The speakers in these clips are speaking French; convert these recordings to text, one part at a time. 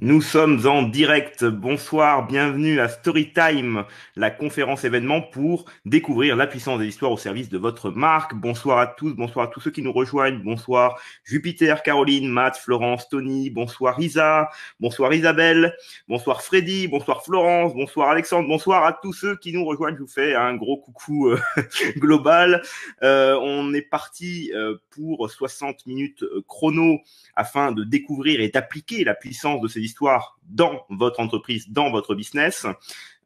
Nous sommes en direct. Bonsoir, bienvenue à Storytime, la conférence événement pour découvrir la puissance des histoires au service de votre marque. Bonsoir à tous, bonsoir à tous ceux qui nous rejoignent. Bonsoir Jupiter, Caroline, Matt, Florence, Tony. Bonsoir Isa, bonsoir Isabelle, bonsoir Freddy, bonsoir Florence, bonsoir Alexandre, bonsoir à tous ceux qui nous rejoignent. Je vous fais un gros coucou global. On est parti pour 60 minutes chrono afin de découvrir et d'appliquer la puissance de ces histoires dans votre entreprise, dans votre business.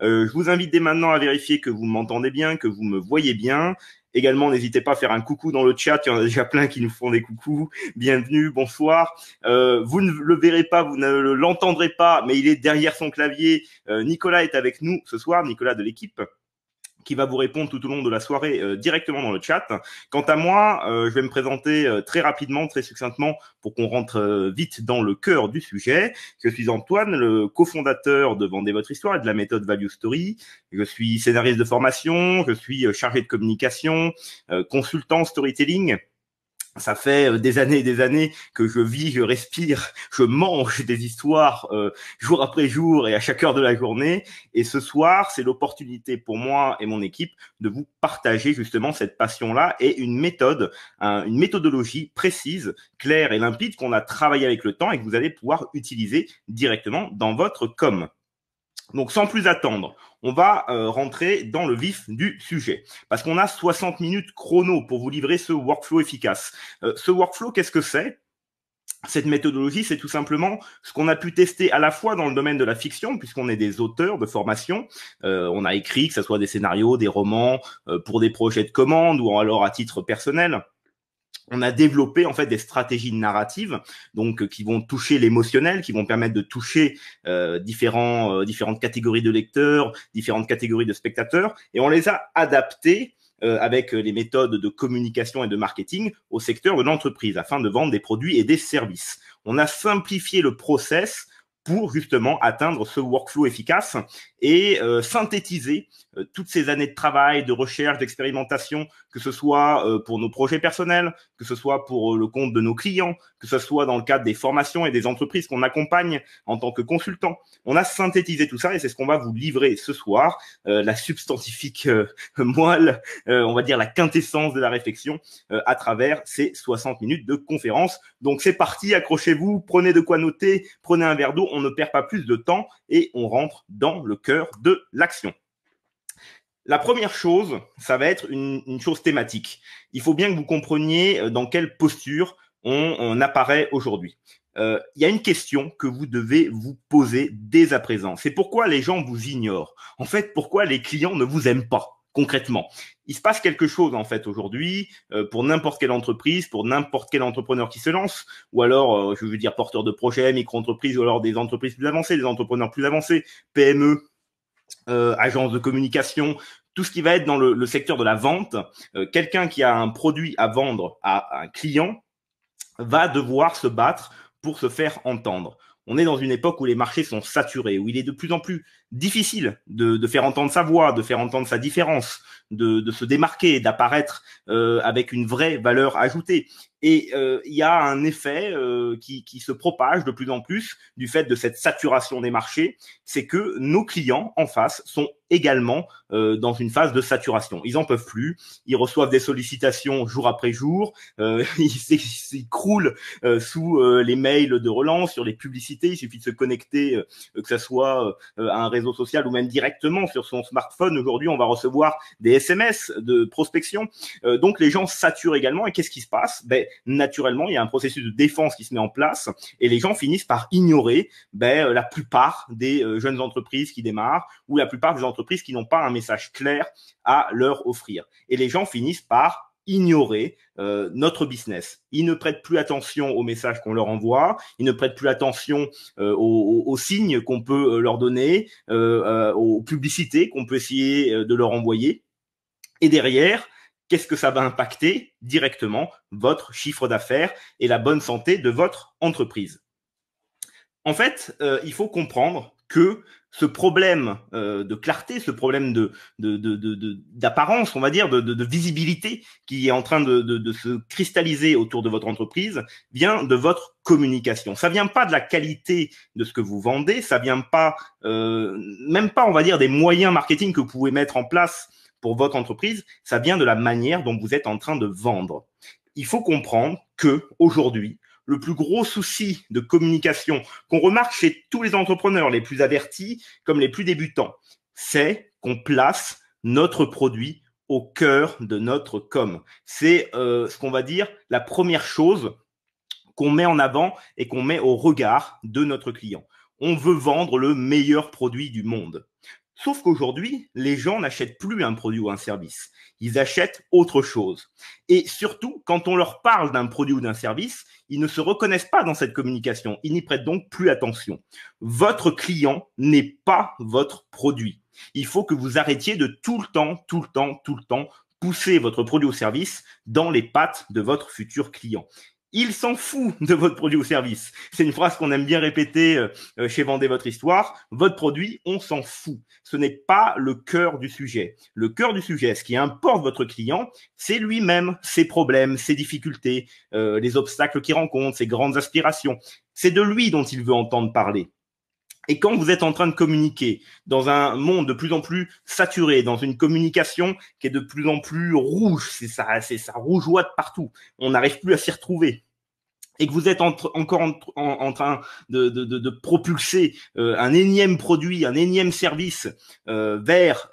Je vous invite dès maintenant à vérifier que vous m'entendez bien, que vous me voyez bien. Également, n'hésitez pas à faire un coucou dans le chat. Il y en a déjà plein qui nous font des coucous. Bienvenue, bonsoir. Vous ne le verrez pas, vous ne l'entendrez pas, mais il est derrière son clavier. Nicolas est avec nous ce soir, Nicolas de l'équipe, qui va vous répondre tout au long de la soirée directement dans le chat. Quant à moi, je vais me présenter très rapidement, très succinctement, pour qu'on rentre vite dans le cœur du sujet. Je suis Antoine, le cofondateur de Vendez votre histoire et de la méthode Value Story. Je suis scénariste de formation, je suis chargé de communication, consultant storytelling. Ça fait des années et des années que je vis, je respire, je mange des histoires jour après jour et à chaque heure de la journée. Et ce soir, c'est l'opportunité pour moi et mon équipe de vous partager justement cette passion-là et une méthode, une méthodologie précise, claire et limpide qu'on a travaillé avec le temps et que vous allez pouvoir utiliser directement dans votre com. Donc, sans plus attendre, on va rentrer dans le vif du sujet parce qu'on a 60 minutes chrono pour vous livrer ce workflow efficace. Ce workflow, qu'est-ce que c'est ? Cette méthodologie, c'est tout simplement ce qu'on a pu tester à la fois dans le domaine de la fiction, puisqu'on est des auteurs de formation. On a écrit, que ce soit des scénarios, des romans, pour des projets de commande ou alors à titre personnel. On a développé en fait des stratégies narratives, donc qui vont toucher l'émotionnel, qui vont permettre de toucher différentes catégories de lecteurs, différentes catégories de spectateurs, et on les a adaptées avec les méthodes de communication et de marketing au secteur de l'entreprise afin de vendre des produits et des services. On a simplifié le process pour justement atteindre ce workflow efficace et synthétiser toutes ces années de travail, de recherche, d'expérimentation, que ce soit pour nos projets personnels, que ce soit pour le compte de nos clients, que ce soit dans le cadre des formations et des entreprises qu'on accompagne en tant que consultant. On a synthétisé tout ça et c'est ce qu'on va vous livrer ce soir, la substantifique moelle, on va dire la quintessence de la réflexion à travers ces 60 minutes de conférence. Donc c'est parti, accrochez-vous, prenez de quoi noter, prenez un verre d'eau, on ne perd pas plus de temps et on rentre dans le cœur de l'action. La première chose, ça va être une chose thématique. Il faut bien que vous compreniez dans quelle posture on apparaît aujourd'hui. Il y a une question que vous devez vous poser dès à présent. C'est pourquoi les gens vous ignorent. En fait, pourquoi les clients ne vous aiment pas concrètement. Il se passe quelque chose en fait aujourd'hui pour n'importe quelle entreprise, pour n'importe quel entrepreneur qui se lance, ou alors, je veux dire, porteur de projet, micro-entreprise, ou alors des entreprises plus avancées, des entrepreneurs plus avancés, PME, agences de communication, tout ce qui va être dans le secteur de la vente. Quelqu'un qui a un produit à vendre à un client va devoir se battre pour se faire entendre. On est dans une époque où les marchés sont saturés, où il est de plus en plus difficile de faire entendre sa voix, de faire entendre sa différence, de se démarquer, d'apparaître avec une vraie valeur ajoutée. Et il y a un effet qui se propage de plus en plus du fait de cette saturation des marchés, c'est que nos clients en face sont également dans une phase de saturation. Ils en peuvent plus, ils reçoivent des sollicitations jour après jour, ils croulent sous les mails de relance, sur les publicités, il suffit de se connecter, que ce soit à un réseau social ou même directement sur son smartphone. Aujourd'hui, on va recevoir des SMS de prospection. Donc, les gens saturent également. Et qu'est-ce qui se passe ? Naturellement, il y a un processus de défense qui se met en place et les gens finissent par ignorer la plupart des jeunes entreprises qui démarrent ou la plupart des entreprises qui n'ont pas un message clair à leur offrir. Et les gens finissent par ignorer notre business. Ils ne prêtent plus attention aux messages qu'on leur envoie, ils ne prêtent plus attention aux signes qu'on peut leur donner, aux publicités qu'on peut essayer de leur envoyer. Et derrière, qu'est-ce que ça va impacter directement? Votre chiffre d'affaires et la bonne santé de votre entreprise. En fait, il faut comprendre que ce problème de clarté, ce problème d'apparence, on va dire, de visibilité qui est en train de se cristalliser autour de votre entreprise vient de votre communication. Ça vient pas de la qualité de ce que vous vendez, ça vient pas, même pas, on va dire, des moyens marketing que vous pouvez mettre en place pour votre entreprise, ça vient de la manière dont vous êtes en train de vendre. Il faut comprendre que aujourd'hui, le plus gros souci de communication qu'on remarque chez tous les entrepreneurs, les plus avertis comme les plus débutants, c'est qu'on place notre produit au cœur de notre com. C'est ce qu'on va dire la première chose qu'on met en avant et qu'on met au regard de notre client. On veut vendre le meilleur produit du monde. Sauf qu'aujourd'hui, les gens n'achètent plus un produit ou un service. Ils achètent autre chose. Et surtout, quand on leur parle d'un produit ou d'un service, ils ne se reconnaissent pas dans cette communication. Ils n'y prêtent donc plus attention. Votre client n'est pas votre produit. Il faut que vous arrêtiez de tout le temps pousser votre produit ou service dans les pattes de votre futur client. Il s'en fout de votre produit ou service. C'est une phrase qu'on aime bien répéter chez Vendez votre histoire. Votre produit, on s'en fout. Ce n'est pas le cœur du sujet. Le cœur du sujet, ce qui importe votre client, c'est lui-même, ses problèmes, ses difficultés, les obstacles qu'il rencontre, ses grandes aspirations. C'est de lui dont il veut entendre parler. Et quand vous êtes en train de communiquer dans un monde de plus en plus saturé, dans une communication qui est de plus en plus rouge, ça rougeoie de partout, on n'arrive plus à s'y retrouver, et que vous êtes encore en train de propulser un énième produit, un énième service vers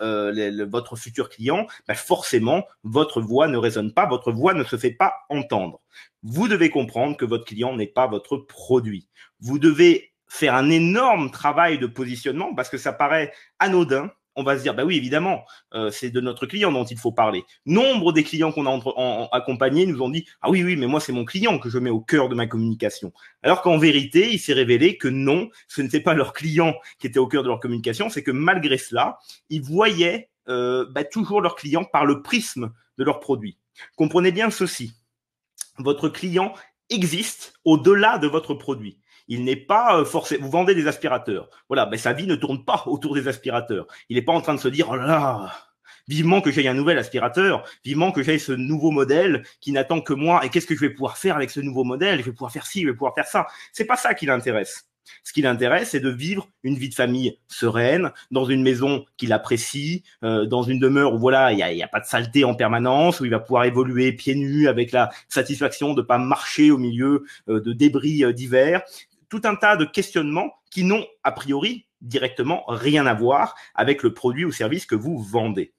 votre futur client, ben forcément, votre voix ne résonne pas, votre voix ne se fait pas entendre. Vous devez comprendre que votre client n'est pas votre produit. Vous devez faire un énorme travail de positionnement parce que ça paraît anodin. On va se dire, bah oui, évidemment, c'est de notre client dont il faut parler. Nombre des clients qu'on a accompagnés nous ont dit, ah oui, mais moi, c'est mon client que je mets au cœur de ma communication. Alors qu'en vérité, il s'est révélé que non, ce n'était pas leur client qui était au cœur de leur communication, c'est que malgré cela, ils voyaient toujours leur client par le prisme de leur produit. Comprenez bien ceci. Votre client existe au-delà de votre produit. Il n'est pas forcément. Vous vendez des aspirateurs. Voilà, mais sa vie ne tourne pas autour des aspirateurs. Il n'est pas en train de se dire, oh là là, vivement que j'aille un nouvel aspirateur, vivement que j'aille ce nouveau modèle qui n'attend que moi. Et qu'est-ce que je vais pouvoir faire avec ce nouveau modèle? Je vais pouvoir faire ci, je vais pouvoir faire ça. C'est pas ça qui l'intéresse. Ce qui l'intéresse, c'est de vivre une vie de famille sereine, dans une maison qu'il apprécie, dans une demeure où voilà, il y a pas de saleté en permanence, où il va pouvoir évoluer pieds nus avec la satisfaction de pas marcher au milieu de débris divers. Tout un tas de questionnements qui n'ont a priori directement rien à voir avec le produit ou service que vous vendez.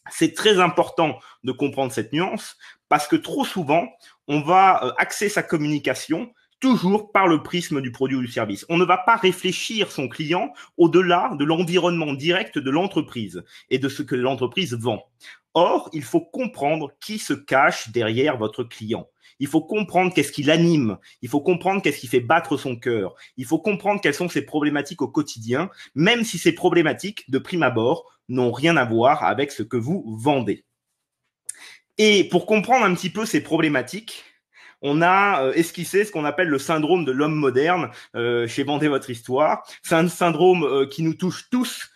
C'est très important de comprendre cette nuance parce que trop souvent, on va axer sa communication toujours par le prisme du produit ou du service. On ne va pas réfléchir son client au-delà de l'environnement direct de l'entreprise et de ce que l'entreprise vend. Or, il faut comprendre qui se cache derrière votre client. Il faut comprendre qu'est-ce qui l'anime. Il faut comprendre qu'est-ce qui fait battre son cœur. Il faut comprendre quelles sont ses problématiques au quotidien, même si ces problématiques, de prime abord, n'ont rien à voir avec ce que vous vendez. Et pour comprendre un petit peu ces problématiques, on a esquissé ce qu'on appelle le syndrome de l'homme moderne chez Vendez votre histoire. C'est un syndrome qui nous touche tous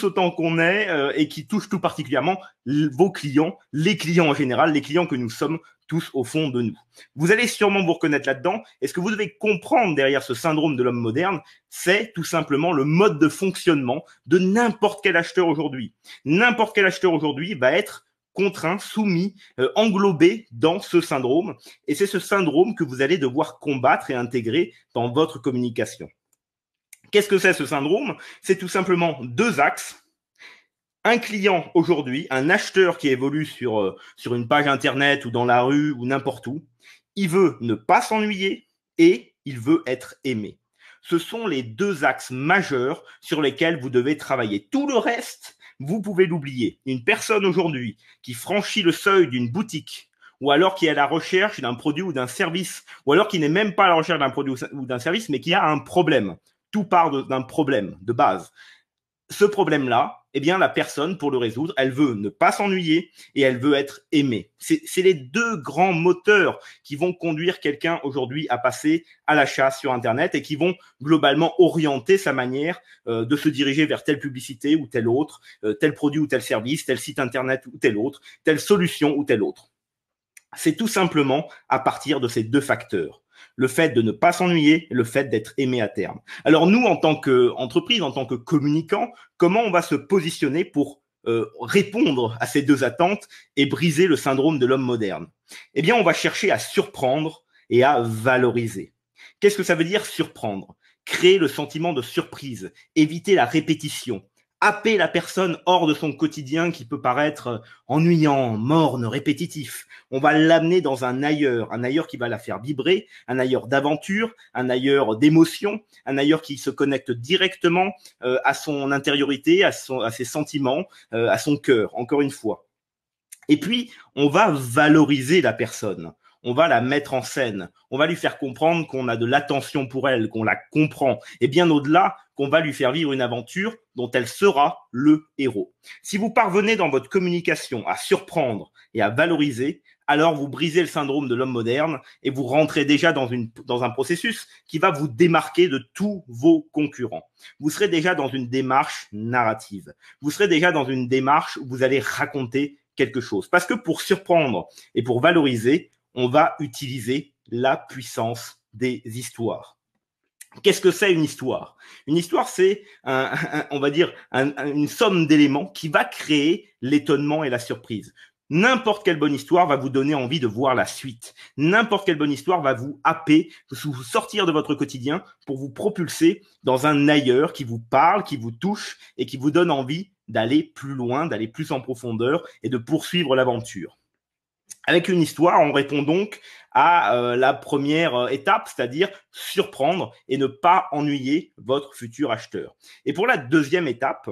autant qu'on est et qui touche tout particulièrement vos clients, les clients en général, les clients que nous sommes tous au fond de nous. Vous allez sûrement vous reconnaître là-dedans. Et ce que vous devez comprendre derrière ce syndrome de l'homme moderne, c'est tout simplement le mode de fonctionnement de n'importe quel acheteur aujourd'hui. N'importe quel acheteur aujourd'hui va être contraint, soumis, englobé dans ce syndrome. Et c'est ce syndrome que vous allez devoir combattre et intégrer dans votre communication. Qu'est-ce que c'est ce syndrome? C'est tout simplement deux axes. Un client aujourd'hui, un acheteur qui évolue sur une page internet ou dans la rue ou n'importe où, il veut ne pas s'ennuyer et il veut être aimé. Ce sont les deux axes majeurs sur lesquels vous devez travailler. Tout le reste, vous pouvez l'oublier. Une personne aujourd'hui qui franchit le seuil d'une boutique ou alors qui est à la recherche d'un produit ou d'un service, ou alors qui n'est même pas à la recherche d'un produit ou d'un service, mais qui a un problème. Tout part d'un problème de base. Ce problème-là, eh bien, la personne, pour le résoudre, elle veut ne pas s'ennuyer et elle veut être aimée. C'est les deux grands moteurs qui vont conduire quelqu'un aujourd'hui à passer à l'achat sur Internet et qui vont globalement orienter sa manière de se diriger vers telle publicité ou telle autre, tel produit ou tel service, tel site Internet ou tel autre, telle solution ou telle autre. C'est tout simplement à partir de ces deux facteurs. Le fait de ne pas s'ennuyer et le fait d'être aimé à terme. Alors nous, en tant qu'entreprise, en tant que communicant, comment on va se positionner pour répondre à ces deux attentes et briser le syndrome de l'homme moderne? Eh bien, on va chercher à surprendre et à valoriser. Qu'est-ce que ça veut dire surprendre? Créer le sentiment de surprise, éviter la répétition, happer la personne hors de son quotidien qui peut paraître ennuyant, morne, répétitif. On va l'amener dans un ailleurs qui va la faire vibrer, un ailleurs d'aventure, un ailleurs d'émotion, un ailleurs qui se connecte directement à son intériorité, à ses sentiments, à son cœur, encore une fois. Et puis, on va valoriser la personne. On va la mettre en scène. On va lui faire comprendre qu'on a de l'attention pour elle, qu'on la comprend. Et bien au-delà, qu'on va lui faire vivre une aventure dont elle sera le héros. Si vous parvenez dans votre communication à surprendre et à valoriser, alors vous brisez le syndrome de l'homme moderne et vous rentrez déjà dans un processus qui va vous démarquer de tous vos concurrents. Vous serez déjà dans une démarche narrative. Vous serez déjà dans une démarche où vous allez raconter quelque chose. Parce que pour surprendre et pour valoriser, on va utiliser la puissance des histoires. Qu'est-ce que c'est une histoire? Une histoire, c'est on va dire une somme d'éléments qui va créer l'étonnement et la surprise. N'importe quelle bonne histoire va vous donner envie de voir la suite. N'importe quelle bonne histoire va vous happer, vous sortir de votre quotidien pour vous propulser dans un ailleurs qui vous parle, qui vous touche et qui vous donne envie d'aller plus loin, d'aller plus en profondeur et de poursuivre l'aventure. Avec une histoire, on répond donc à la première étape, c'est-à-dire surprendre et ne pas ennuyer votre futur acheteur. Et pour la deuxième étape,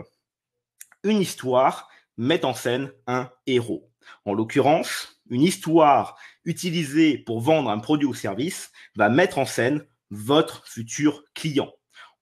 une histoire met en scène un héros. En l'occurrence, une histoire utilisée pour vendre un produit ou service va mettre en scène votre futur client.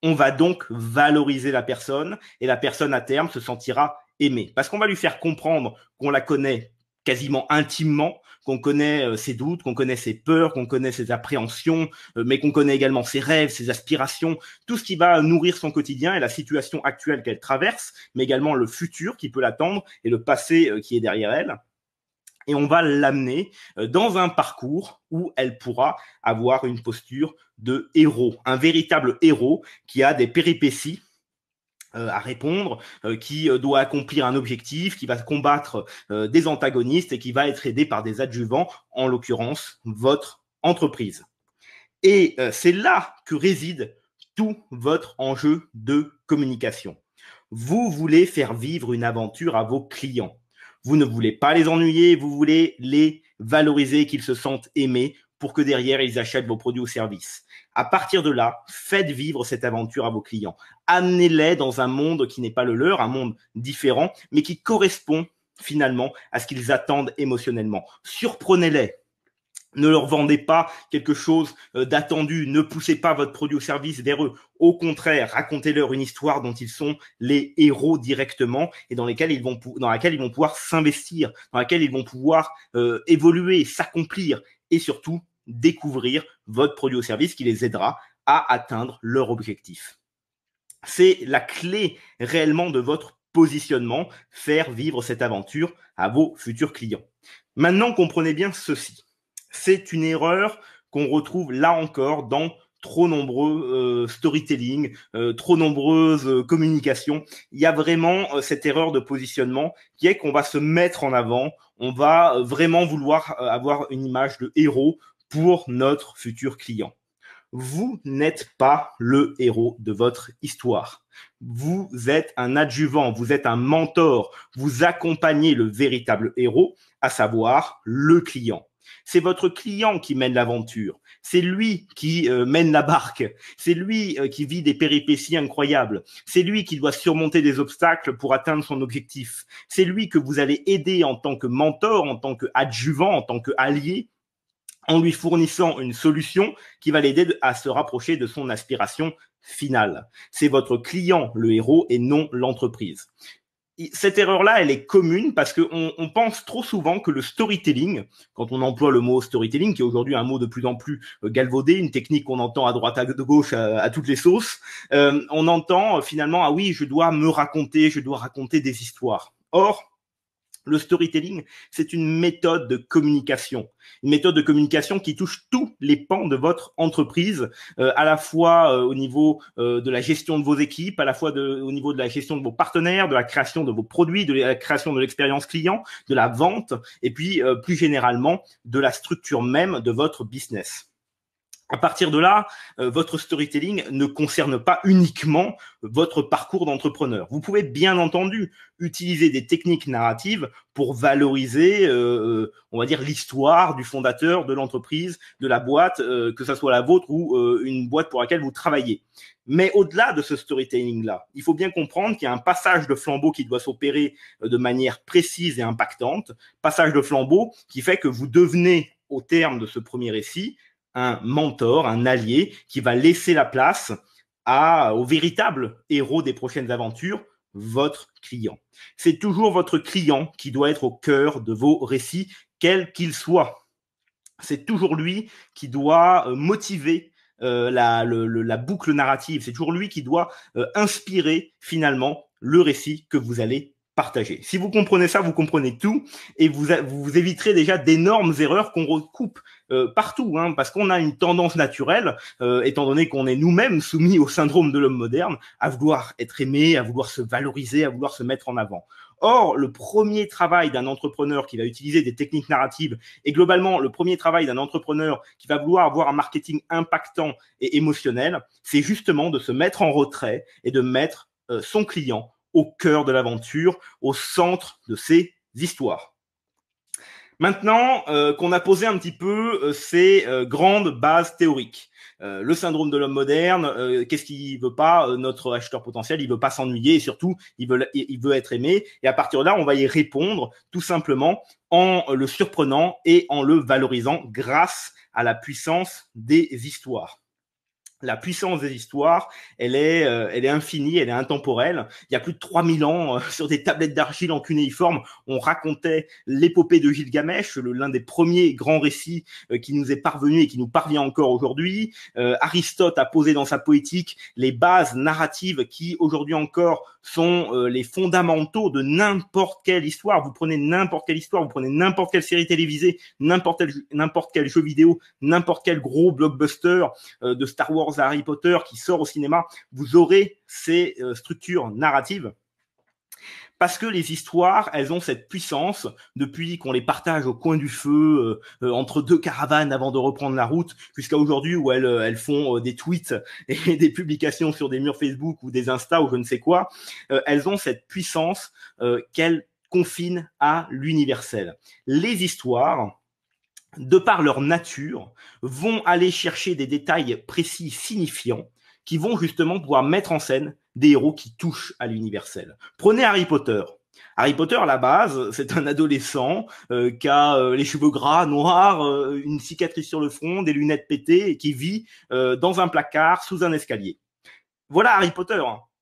On va donc valoriser la personne et la personne à terme se sentira aimée parce qu'on va lui faire comprendre qu'on la connaît quasiment intimement, qu'on connaît ses doutes, qu'on connaît ses peurs, qu'on connaît ses appréhensions, mais qu'on connaît également ses rêves, ses aspirations, tout ce qui va nourrir son quotidien et la situation actuelle qu'elle traverse, mais également le futur qui peut l'attendre et le passé qui est derrière elle. Et on va l'amener dans un parcours où elle pourra avoir une posture de héros, un véritable héros qui a des péripéties à répondre, qui doit accomplir un objectif, qui va combattre des antagonistes et qui va être aidé par des adjuvants, en l'occurrence votre entreprise. Et c'est là que réside tout votre enjeu de communication. Vous voulez faire vivre une aventure à vos clients. Vous ne voulez pas les ennuyer, vous voulez les valoriser, qu'ils se sentent aimés pour que derrière, ils achètent vos produits ou services. À partir de là, faites vivre cette aventure à vos clients. Amenez-les dans un monde qui n'est pas le leur, un monde différent, mais qui correspond finalement à ce qu'ils attendent émotionnellement. Surprenez-les. Ne leur vendez pas quelque chose d'attendu. Ne poussez pas votre produit ou service vers eux. Au contraire, racontez-leur une histoire dont ils sont les héros directement et dans laquelle ils vont pouvoir s'investir, dans laquelle ils vont pouvoir évoluer, s'accomplir et surtout découvrir votre produit ou service qui les aidera à atteindre leur objectif. C'est la clé réellement de votre positionnement, faire vivre cette aventure à vos futurs clients. Maintenant, comprenez bien ceci. C'est une erreur qu'on retrouve là encore dans trop nombreux storytelling, trop nombreuses communications. Il y a vraiment cette erreur de positionnement qui est qu'on va se mettre en avant, on va vraiment vouloir avoir une image de héros pour notre futur client. Vous n'êtes pas le héros de votre histoire. Vous êtes un adjuvant, vous êtes un mentor, vous accompagnez le véritable héros, à savoir le client. C'est votre client qui mène l'aventure. C'est lui qui mène la barque. C'est lui qui vit des péripéties incroyables. C'est lui qui doit surmonter des obstacles pour atteindre son objectif. C'est lui que vous allez aider en tant que mentor, en tant qu'adjuvant, en tant qu'allié, en lui fournissant une solution qui va l'aider à se rapprocher de son aspiration finale. C'est votre client, le héros, et non l'entreprise. cette erreur-là, elle est commune parce qu'on pense trop souvent que le storytelling, quand on emploie le mot storytelling, qui est aujourd'hui un mot de plus en plus galvaudé, une technique qu'on entend à droite, à gauche, à toutes les sauces, on entend finalement, ah oui, je dois raconter des histoires. Or, le storytelling, c'est une méthode de communication. Une méthode de communication qui touche tous les pans de votre entreprise, à la fois au niveau de la gestion de vos équipes, à la fois au niveau de la gestion de vos partenaires, de la création de vos produits, de la création de l'expérience client, de la vente, et puis plus généralement de la structure même de votre business. À partir de là, votre storytelling ne concerne pas uniquement votre parcours d'entrepreneur. Vous pouvez bien entendu utiliser des techniques narratives pour valoriser, on va dire, l'histoire du fondateur de l'entreprise, de la boîte, que ça soit la vôtre ou une boîte pour laquelle vous travaillez. Mais au-delà de ce storytelling-là, il faut bien comprendre qu'il y a un passage de flambeau qui doit s'opérer de manière précise et impactante. Passage de flambeau qui fait que vous devenez, au terme de ce premier récit, un mentor, un allié qui va laisser la place au véritable héros des prochaines aventures, votre client. C'est toujours votre client qui doit être au cœur de vos récits, quel qu'il soit. C'est toujours lui qui doit motiver la boucle narrative. C'est toujours lui qui doit inspirer finalement le récit que vous allez partager. Si vous comprenez ça, vous comprenez tout et vous éviterez déjà d'énormes erreurs qu'on recoupe partout, hein, parce qu'on a une tendance naturelle, étant donné qu'on est nous-mêmes soumis au syndrome de l'homme moderne, à vouloir être aimé, à vouloir se valoriser, à vouloir se mettre en avant. Or, le premier travail d'un entrepreneur qui va utiliser des techniques narratives et globalement, le premier travail d'un entrepreneur qui va vouloir avoir un marketing impactant et émotionnel, c'est justement de se mettre en retrait et de mettre son client au cœur de l'aventure, au centre de ses histoires. Maintenant qu'on a posé un petit peu ces grandes bases théoriques, le syndrome de l'homme moderne, qu'est-ce qu'il veut pas, notre acheteur potentiel, il veut pas s'ennuyer et surtout il veut être aimé. Et à partir de là, on va y répondre tout simplement en le surprenant et en le valorisant grâce à la puissance des histoires. La puissance des histoires, elle est infinie, elle est intemporelle. Il y a plus de 3000 ans, sur des tablettes d'argile en cunéiforme, on racontait l'épopée de Gilgamesh, l'un des premiers grands récits qui nous est parvenu et qui nous parvient encore aujourd'hui. Aristote a posé dans sa poétique les bases narratives qui, aujourd'hui encore, sont les fondamentaux de n'importe quelle histoire. Vous prenez n'importe quelle histoire, vous prenez n'importe quelle série télévisée, n'importe quel jeu vidéo, n'importe quel gros blockbuster de Star Wars à Harry Potter qui sort au cinéma, vous aurez ces structures narratives. Parce que les histoires, elles ont cette puissance depuis qu'on les partage au coin du feu, entre deux caravanes avant de reprendre la route, jusqu'à aujourd'hui où elles font des tweets et des publications sur des murs Facebook ou des Insta ou je ne sais quoi. Elles ont cette puissance qu'elles confinent à l'universel. Les histoires, de par leur nature, vont aller chercher des détails précis, signifiants, qui vont justement pouvoir mettre en scène des héros qui touchent à l'universel. Prenez Harry Potter. Harry Potter, à la base, c'est un adolescent qui a les cheveux gras, noirs, une cicatrice sur le front, des lunettes pétées et qui vit dans un placard sous un escalier. Voilà Harry Potter.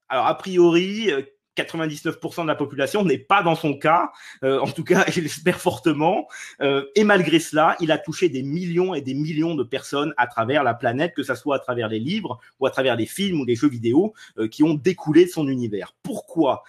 Alors, a priori, 99% de la population n'est pas dans son cas, en tout cas je l'espère fortement, et malgré cela il a touché des millions et des millions de personnes à travers la planète, que ça soit à travers les livres ou à travers les films ou les jeux vidéo qui ont découlé de son univers. Pourquoi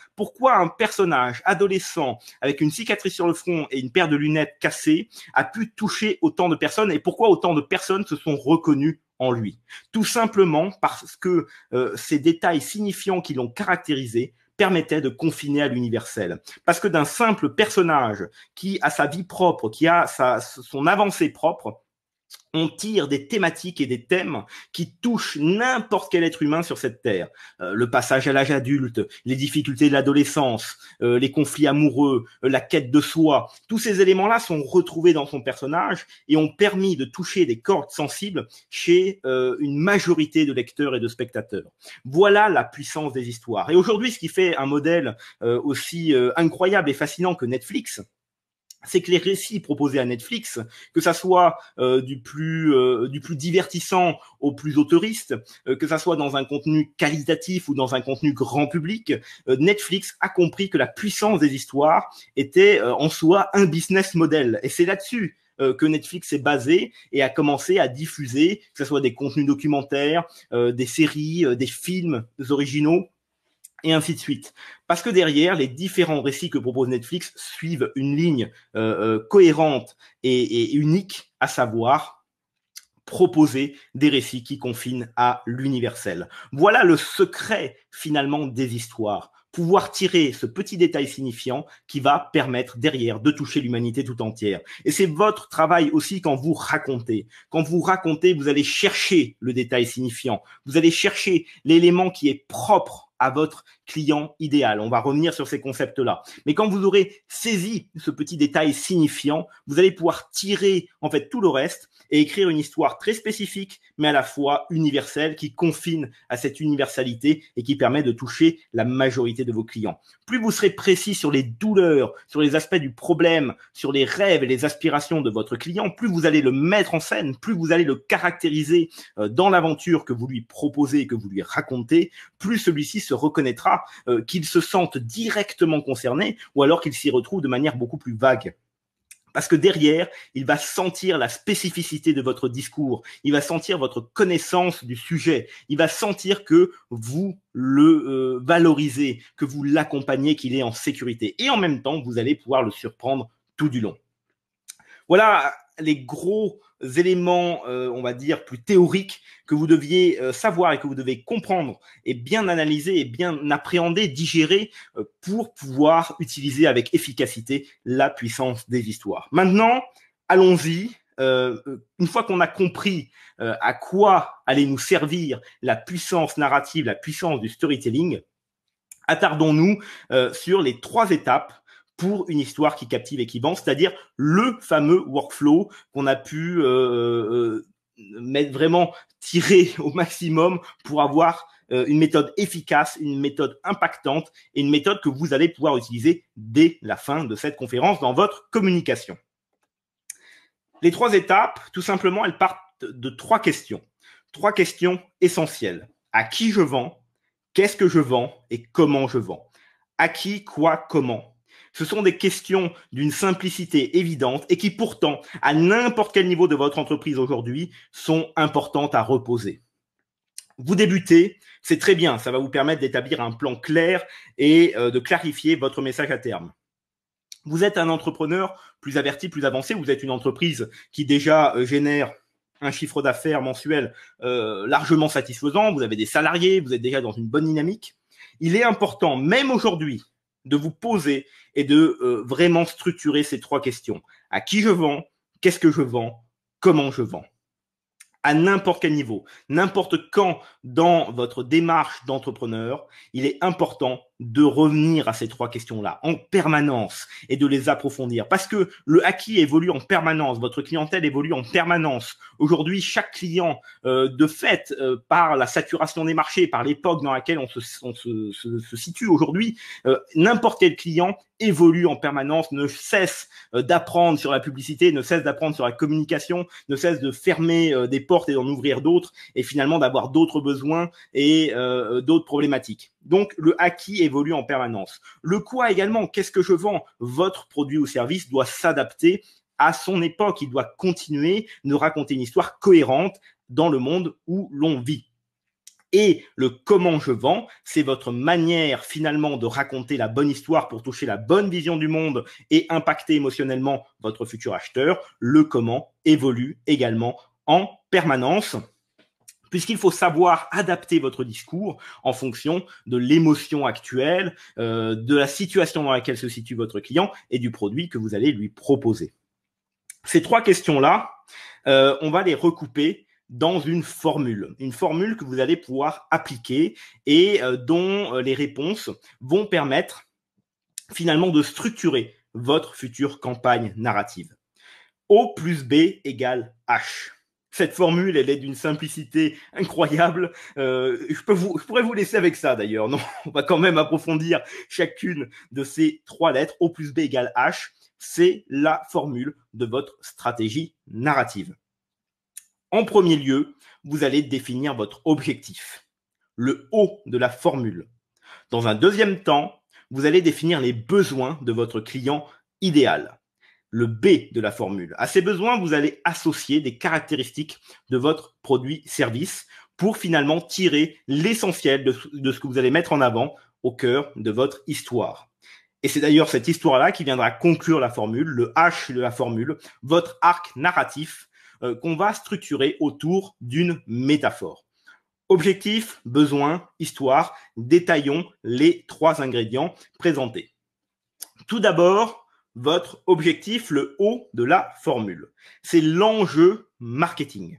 un personnage adolescent avec une cicatrice sur le front et une paire de lunettes cassées a pu toucher autant de personnes et pourquoi autant de personnes se sont reconnues en lui? Tout simplement parce que ces détails signifiants qui l'ont caractérisé permettait de confiner à l'universel. Parce que d'un simple personnage qui a sa vie propre, qui a son avancée propre, on tire des thématiques et des thèmes qui touchent n'importe quel être humain sur cette terre. Le passage à l'âge adulte, les difficultés de l'adolescence, les conflits amoureux, la quête de soi. Tous ces éléments-là sont retrouvés dans son personnage et ont permis de toucher des cordes sensibles chez une majorité de lecteurs et de spectateurs. Voilà la puissance des histoires. Et aujourd'hui, ce qui fait un modèle aussi incroyable et fascinant que Netflix, c'est que les récits proposés à Netflix, que ça soit du plus divertissant au plus autoriste, que ça soit dans un contenu qualitatif ou dans un contenu grand public, Netflix a compris que la puissance des histoires était en soi un business model. Et c'est là-dessus que Netflix est basé et a commencé à diffuser, que ce soit des contenus documentaires, des séries, des films originaux, et ainsi de suite. Parce que derrière, les différents récits que propose Netflix suivent une ligne cohérente et unique, à savoir proposer des récits qui confinent à l'universel. Voilà le secret finalement des histoires. Pouvoir tirer ce petit détail signifiant qui va permettre derrière de toucher l'humanité tout entière. Et c'est votre travail aussi quand vous racontez. Quand vous racontez, vous allez chercher le détail signifiant. Vous allez chercher l'élément qui est propre à votre client idéal. On va revenir sur ces concepts-là. Mais quand vous aurez saisi ce petit détail signifiant, vous allez pouvoir tirer en fait tout le reste et écrire une histoire très spécifique, mais à la fois universelle, qui confine à cette universalité et qui permet de toucher la majorité de vos clients. Plus vous serez précis sur les douleurs, sur les aspects du problème, sur les rêves et les aspirations de votre client, plus vous allez le mettre en scène, plus vous allez le caractériser dans l'aventure que vous lui proposez, que vous lui racontez, plus celui-ci se reconnaîtra, qu'il se sente directement concerné ou alors qu'il s'y retrouve de manière beaucoup plus vague. Parce que derrière, il va sentir la spécificité de votre discours, il va sentir votre connaissance du sujet, il va sentir que vous le valorisez, que vous l'accompagnez, qu'il est en sécurité. Et en même temps, vous allez pouvoir le surprendre tout du long. Voilà les gros éléments, on va dire, plus théoriques que vous deviez savoir et que vous devez comprendre et bien analyser et bien appréhender, digérer pour pouvoir utiliser avec efficacité la puissance des histoires. Maintenant, allons-y. Une fois qu'on a compris à quoi allait nous servir la puissance narrative, la puissance du storytelling, attardons-nous sur les 3 étapes pour une histoire qui captive et qui vend, c'est-à-dire le fameux workflow qu'on a pu mettre vraiment tirer au maximum pour avoir une méthode efficace, une méthode impactante et une méthode que vous allez pouvoir utiliser dès la fin de cette conférence dans votre communication. Les 3 étapes, tout simplement, elles partent de 3 questions. 3 questions essentielles. À qui je vends? Qu'est-ce que je vends et comment je vends? À qui, quoi, comment? Ce sont des questions d'une simplicité évidente et qui pourtant, à n'importe quel niveau de votre entreprise aujourd'hui, sont importantes à reposer. Vous débutez, c'est très bien, ça va vous permettre d'établir un plan clair et de clarifier votre message à terme. Vous êtes un entrepreneur plus averti, plus avancé, vous êtes une entreprise qui déjà génère un chiffre d'affaires mensuel largement satisfaisant, vous avez des salariés, vous êtes déjà dans une bonne dynamique. Il est important, même aujourd'hui, de vous poser et de vraiment structurer ces 3 questions. À qui je vends? Qu'est-ce que je vends? Comment je vends? À n'importe quel niveau, n'importe quand dans votre démarche d'entrepreneur, il est important de revenir à ces 3 questions-là en permanence et de les approfondir. Parce que le acquis évolue en permanence, votre clientèle évolue en permanence. Aujourd'hui, chaque client, de fait, par la saturation des marchés, par l'époque dans laquelle on se situe aujourd'hui, n'importe quel client évolue en permanence, ne cesse d'apprendre sur la publicité, ne cesse d'apprendre sur la communication, ne cesse de fermer des portes et d'en ouvrir d'autres, et finalement d'avoir d'autres besoins et d'autres problématiques. Donc, le acquis évolue en permanence. Le quoi également, qu'est-ce que je vends? Votre produit ou service doit s'adapter à son époque. Il doit continuer de raconter une histoire cohérente dans le monde où l'on vit. Et le comment je vends, c'est votre manière finalement de raconter la bonne histoire pour toucher la bonne vision du monde et impacter émotionnellement votre futur acheteur. Le comment évolue également en permanence, puisqu'il faut savoir adapter votre discours en fonction de l'émotion actuelle, de la situation dans laquelle se situe votre client et du produit que vous allez lui proposer. Ces 3 questions-là, on va les recouper dans une formule que vous allez pouvoir appliquer et dont les réponses vont permettre finalement de structurer votre future campagne narrative. O plus B égale H. Cette formule, elle est d'une simplicité incroyable. Je pourrais vous laisser avec ça d'ailleurs. Non, on va quand même approfondir chacune de ces trois lettres. O plus B égale H. C'est la formule de votre stratégie narrative. En premier lieu, vous allez définir votre objectif, le O de la formule. Dans un deuxième temps, vous allez définir les besoins de votre client idéal, le B de la formule. À ces besoins, vous allez associer des caractéristiques de votre produit-service pour finalement tirer l'essentiel de ce que vous allez mettre en avant au cœur de votre histoire. Et c'est d'ailleurs cette histoire-là qui viendra conclure la formule, le H de la formule, votre arc narratif qu'on va structurer autour d'une métaphore. Objectif, besoin, histoire, détaillons les trois ingrédients présentés. Tout d'abord, votre objectif, le O de la formule. C'est l'enjeu marketing.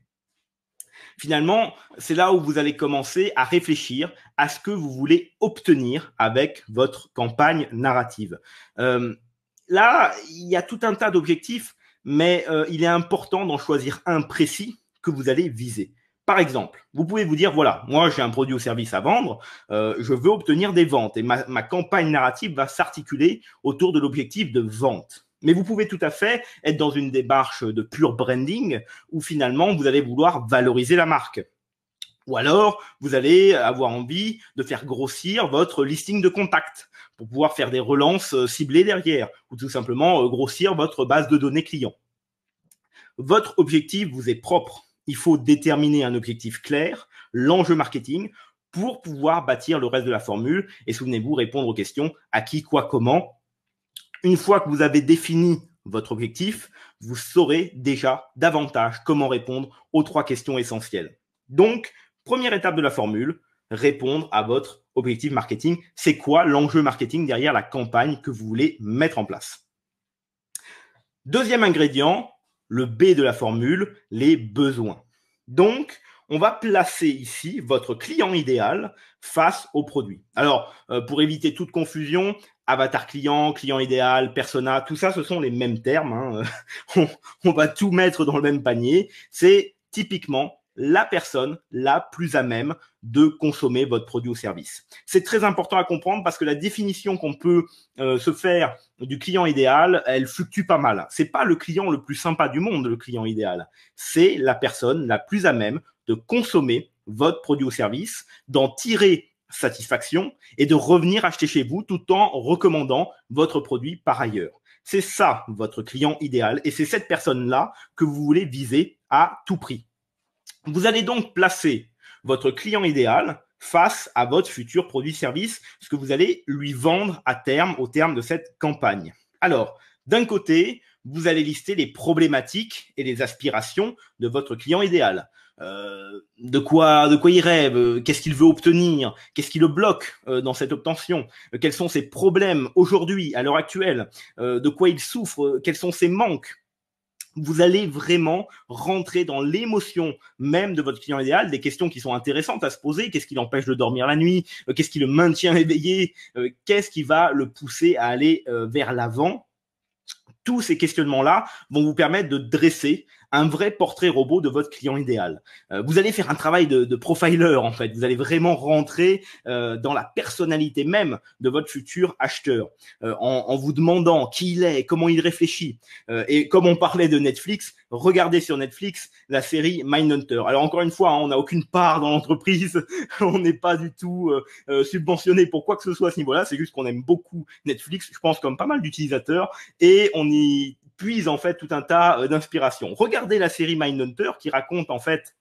Finalement, c'est là où vous allez commencer à réfléchir à ce que vous voulez obtenir avec votre campagne narrative. Là, il y a tout un tas d'objectifs, mais il est important d'en choisir un précis que vous allez viser. Par exemple, vous pouvez vous dire, voilà, moi j'ai un produit ou service à vendre, je veux obtenir des ventes et ma campagne narrative va s'articuler autour de l'objectif de vente. Mais vous pouvez tout à fait être dans une démarche de pure branding où finalement vous allez vouloir valoriser la marque. Ou alors, vous allez avoir envie de faire grossir votre listing de contacts pour pouvoir faire des relances ciblées derrière ou tout simplement grossir votre base de données client. Votre objectif vous est propre. Il faut déterminer un objectif clair, l'enjeu marketing, pour pouvoir bâtir le reste de la formule et souvenez-vous, répondre aux questions à qui, quoi, comment. Une fois que vous avez défini votre objectif, vous saurez déjà davantage comment répondre aux trois questions essentielles. Donc, première étape de la formule, répondre à votre objectif marketing. C'est quoi l'enjeu marketing derrière la campagne que vous voulez mettre en place? Deuxième ingrédient, le B de la formule, les besoins. Donc, on va placer ici votre client idéal face au produit. Alors, pour éviter toute confusion, avatar client, client idéal, persona, tout ça, ce sont les mêmes termes. Hein. On va tout mettre dans le même panier. C'est typiquement la personne la plus à même de consommer votre produit ou service. C'est très important à comprendre parce que la définition qu'on peut se faire du client idéal, elle fluctue pas mal. C'est pas le client le plus sympa du monde, le client idéal. C'est la personne la plus à même de consommer votre produit ou service, d'en tirer satisfaction et de revenir acheter chez vous tout en recommandant votre produit par ailleurs. C'est ça votre client idéal et c'est cette personne-là que vous voulez viser à tout prix. Vous allez donc placer votre client idéal face à votre futur produit-service, ce que vous allez lui vendre à terme, au terme de cette campagne. Alors, d'un côté, vous allez lister les problématiques et les aspirations de votre client idéal. De quoi il rêve, qu'est-ce qu'il veut obtenir, qu'est-ce qui le bloque dans cette obtention, quels sont ses problèmes aujourd'hui, à l'heure actuelle, de quoi il souffre, quels sont ses manques. Vous allez vraiment rentrer dans l'émotion même de votre client idéal, des questions qui sont intéressantes à se poser. Qu'est-ce qui l'empêche de dormir la nuit? Qu'est-ce qui le maintient éveillé? Qu'est-ce qui va le pousser à aller vers l'avant? Tous ces questionnements-là vont vous permettre de dresser un vrai portrait robot de votre client idéal. Vous allez faire un travail de profiler en fait. Vous allez vraiment rentrer dans la personnalité même de votre futur acheteur en vous demandant qui il est, comment il réfléchit. Et comme on parlait de Netflix, regardez sur Netflix la série Mindhunter. Alors encore une fois, hein, on n'a aucune part dans l'entreprise, on n'est pas du tout subventionné pour quoi que ce soit à ce niveau-là. C'est juste qu'on aime beaucoup Netflix, je pense comme pas mal d'utilisateurs, et on y puise en fait tout un tas d'inspirations. Regardez la série Mindhunter qui raconte en fait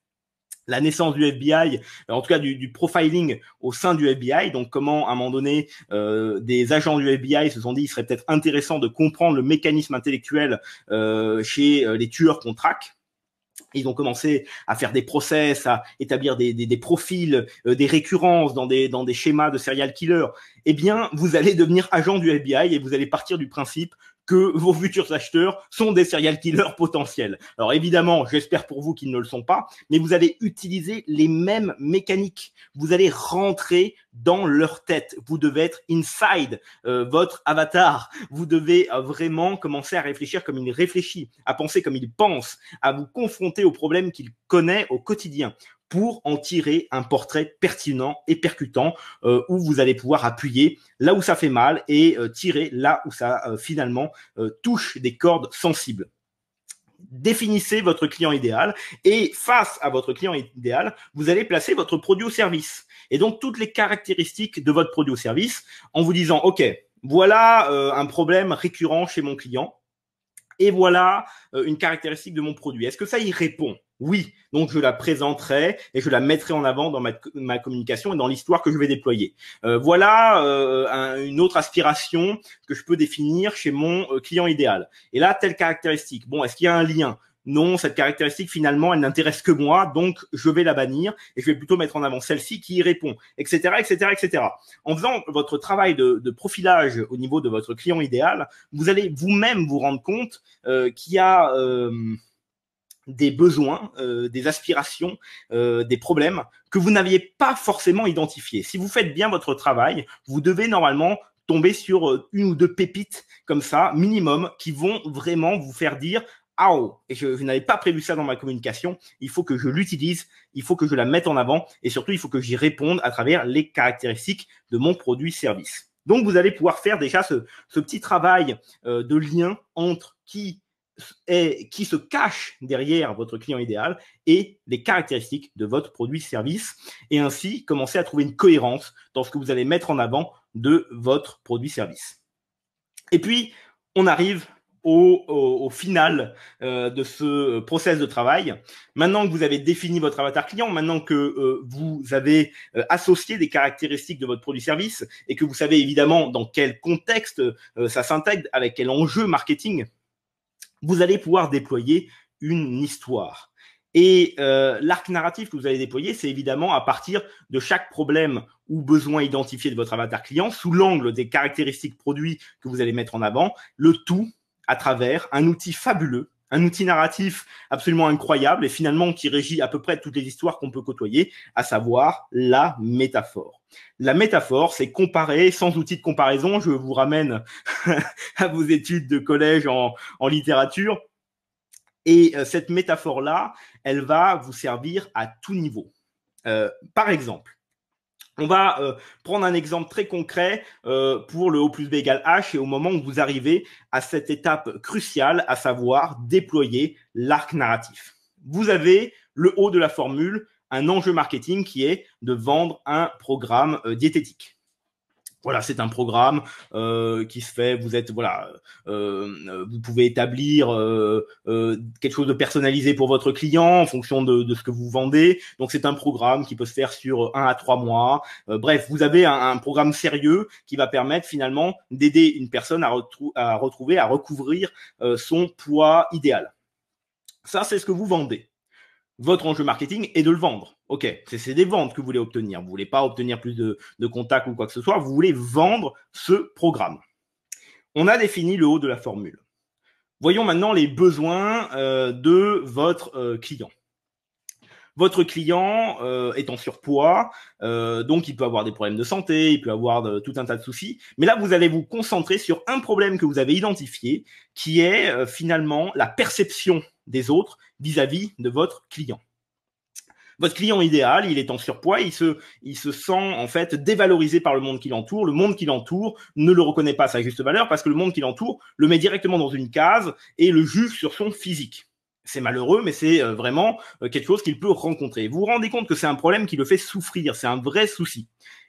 la naissance du FBI, en tout cas du profiling au sein du FBI, donc comment à un moment donné des agents du FBI se sont dit il serait peut-être intéressant de comprendre le mécanisme intellectuel chez les tueurs qu'on traque. Ils ont commencé à faire des process, à établir des profils, des récurrences dans des schémas de serial killer. Eh bien, vous allez devenir agent du FBI et vous allez partir du principe que vos futurs acheteurs sont des serial killers potentiels. Alors évidemment, j'espère pour vous qu'ils ne le sont pas, mais vous allez utiliser les mêmes mécaniques. Vous allez rentrer dans leur tête. Vous devez être inside votre avatar. Vous devez vraiment commencer à réfléchir comme il réfléchit, à penser comme il pense, à vous confronter aux problèmes qu'il connaît au quotidien, pour en tirer un portrait pertinent et percutant où vous allez pouvoir appuyer là où ça fait mal et tirer là où ça finalement touche des cordes sensibles. Définissez votre client idéal et face à votre client idéal, vous allez placer votre produit ou service. Et donc, toutes les caractéristiques de votre produit ou service en vous disant, OK, voilà un problème récurrent chez mon client et voilà une caractéristique de mon produit. Est-ce que ça y répond ? Oui, donc je la présenterai et je la mettrai en avant dans ma communication et dans l'histoire que je vais déployer. Voilà une autre aspiration que je peux définir chez mon client idéal. Et là, telle caractéristique. Bon, est-ce qu'il y a un lien ? Non, cette caractéristique, finalement, elle n'intéresse que moi, donc je vais la bannir et je vais plutôt mettre en avant celle-ci qui y répond, etc., etc., etc. En faisant votre travail de profilage au niveau de votre client idéal, vous allez vous-même vous rendre compte qu'il y a des besoins, des aspirations, des problèmes que vous n'aviez pas forcément identifiés. Si vous faites bien votre travail, vous devez normalement tomber sur une ou deux pépites comme ça, minimum, qui vont vraiment vous faire dire « Ah oh, et je n'avais pas prévu ça dans ma communication, il faut que je l'utilise, il faut que je la mette en avant et surtout, il faut que j'y réponde à travers les caractéristiques de mon produit-service. » Donc, vous allez pouvoir faire déjà ce petit travail de lien entre qui se cache derrière votre client idéal et les caractéristiques de votre produit-service et ainsi commencer à trouver une cohérence dans ce que vous allez mettre en avant de votre produit-service. Et puis, on arrive au final de ce process de travail. Maintenant que vous avez défini votre avatar client, maintenant que vous avez associé des caractéristiques de votre produit-service et que vous savez évidemment dans quel contexte ça s'intègre, avec quel enjeu marketing, vous allez pouvoir déployer une histoire. Et l'arc narratif que vous allez déployer, c'est évidemment à partir de chaque problème ou besoin identifié de votre avatar client, sous l'angle des caractéristiques produits que vous allez mettre en avant, le tout à travers un outil fabuleux, un outil narratif absolument incroyable et finalement qui régit à peu près toutes les histoires qu'on peut côtoyer, à savoir la métaphore. La métaphore, c'est comparer sans outil de comparaison. Je vous ramène à vos études de collège en littérature. Et cette métaphore-là, elle va vous servir à tout niveau. Par exemple, on va prendre un exemple très concret pour le O plus B égale H et au moment où vous arrivez à cette étape cruciale, à savoir déployer l'arc narratif. Vous avez le haut de la formule, un enjeu marketing qui est de vendre un programme diététique. Voilà, c'est un programme qui se fait. Vous êtes vous pouvez établir quelque chose de personnalisé pour votre client en fonction de ce que vous vendez. Donc c'est un programme qui peut se faire sur 1 à 3 mois. Bref, vous avez un programme sérieux qui va permettre finalement d'aider une personne à recouvrir son poids idéal. Ça, c'est ce que vous vendez. Votre enjeu marketing est de le vendre. Ok, c'est des ventes que vous voulez obtenir. Vous voulez pas obtenir plus de contacts ou quoi que ce soit. Vous voulez vendre ce programme. On a défini le haut de la formule. Voyons maintenant les besoins de votre client. Votre client est en surpoids, donc il peut avoir des problèmes de santé, il peut avoir tout un tas de soucis. Mais là, vous allez vous concentrer sur un problème que vous avez identifié, qui est finalement la perception des autres vis-à-vis de votre client. Votre client idéal, il est en surpoids, il se sent en fait dévalorisé par le monde qui l'entoure. Le monde qui l'entoure ne le reconnaît pas à sa juste valeur parce que le monde qui l'entoure le met directement dans une case et le juge sur son physique. C'est malheureux, mais c'est vraiment quelque chose qu'il peut rencontrer. Vous vous rendez compte que c'est un problème qui le fait souffrir, c'est un vrai souci.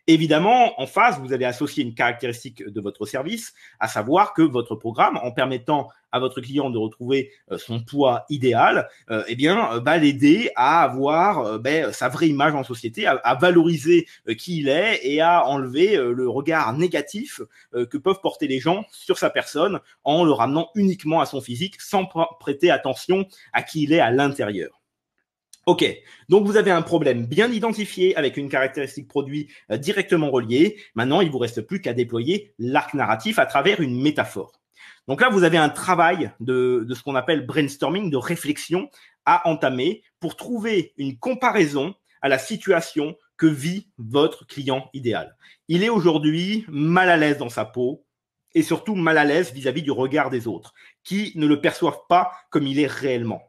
Évidemment, en face, vous allez associer une caractéristique de votre service, à savoir que votre programme, en permettant à votre client de retrouver son poids idéal, va l'aider à avoir sa vraie image en société, à valoriser qui il est et à enlever le regard négatif que peuvent porter les gens sur sa personne en le ramenant uniquement à son physique sans prêter attention à qui il est à l'intérieur. Ok, donc vous avez un problème bien identifié avec une caractéristique produit directement reliée. Maintenant, il vous reste plus qu'à déployer l'arc narratif à travers une métaphore. Donc là, vous avez un travail de ce qu'on appelle brainstorming, de réflexion à entamer pour trouver une comparaison à la situation que vit votre client idéal. Il est aujourd'hui mal à l'aise dans sa peau et surtout mal à l'aise vis-à-vis du regard des autres, qui ne le perçoivent pas comme il est réellement.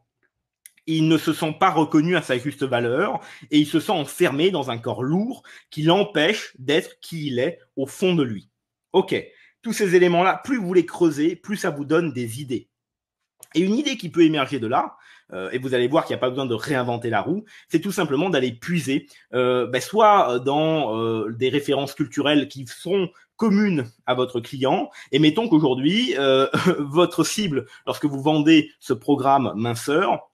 Il ne se sent pas reconnu à sa juste valeur et il se sent enfermé dans un corps lourd qui l'empêche d'être qui il est au fond de lui. Ok, tous ces éléments-là, plus vous les creusez, plus ça vous donne des idées. Et une idée qui peut émerger de là, et vous allez voir qu'il n'y a pas besoin de réinventer la roue, c'est tout simplement d'aller puiser, soit dans des références culturelles qui sont communes à votre client, et mettons qu'aujourd'hui, votre cible, lorsque vous vendez ce programme minceur,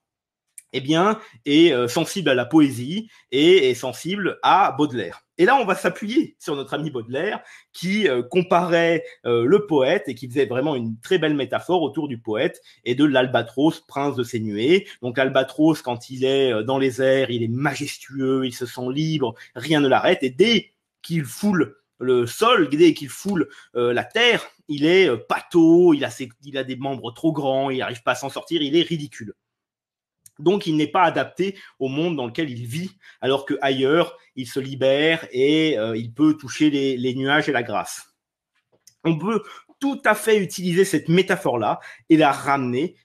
eh bien, est sensible à la poésie et est sensible à Baudelaire. Et là, on va s'appuyer sur notre ami Baudelaire qui comparait le poète et qui faisait vraiment une très belle métaphore autour du poète et de l'albatros, prince de ses nuées. Donc l'albatros, quand il est dans les airs, il est majestueux, il se sent libre, rien ne l'arrête. Et dès qu'il foule le sol, dès qu'il foule la terre, il est pâteau, il a des membres trop grands, il n'arrive pas à s'en sortir, il est ridicule. Donc, il n'est pas adapté au monde dans lequel il vit, alors qu'ailleurs, il se libère et il peut toucher les nuages et la grâce. On peut tout à fait utiliser cette métaphore-là et la ramener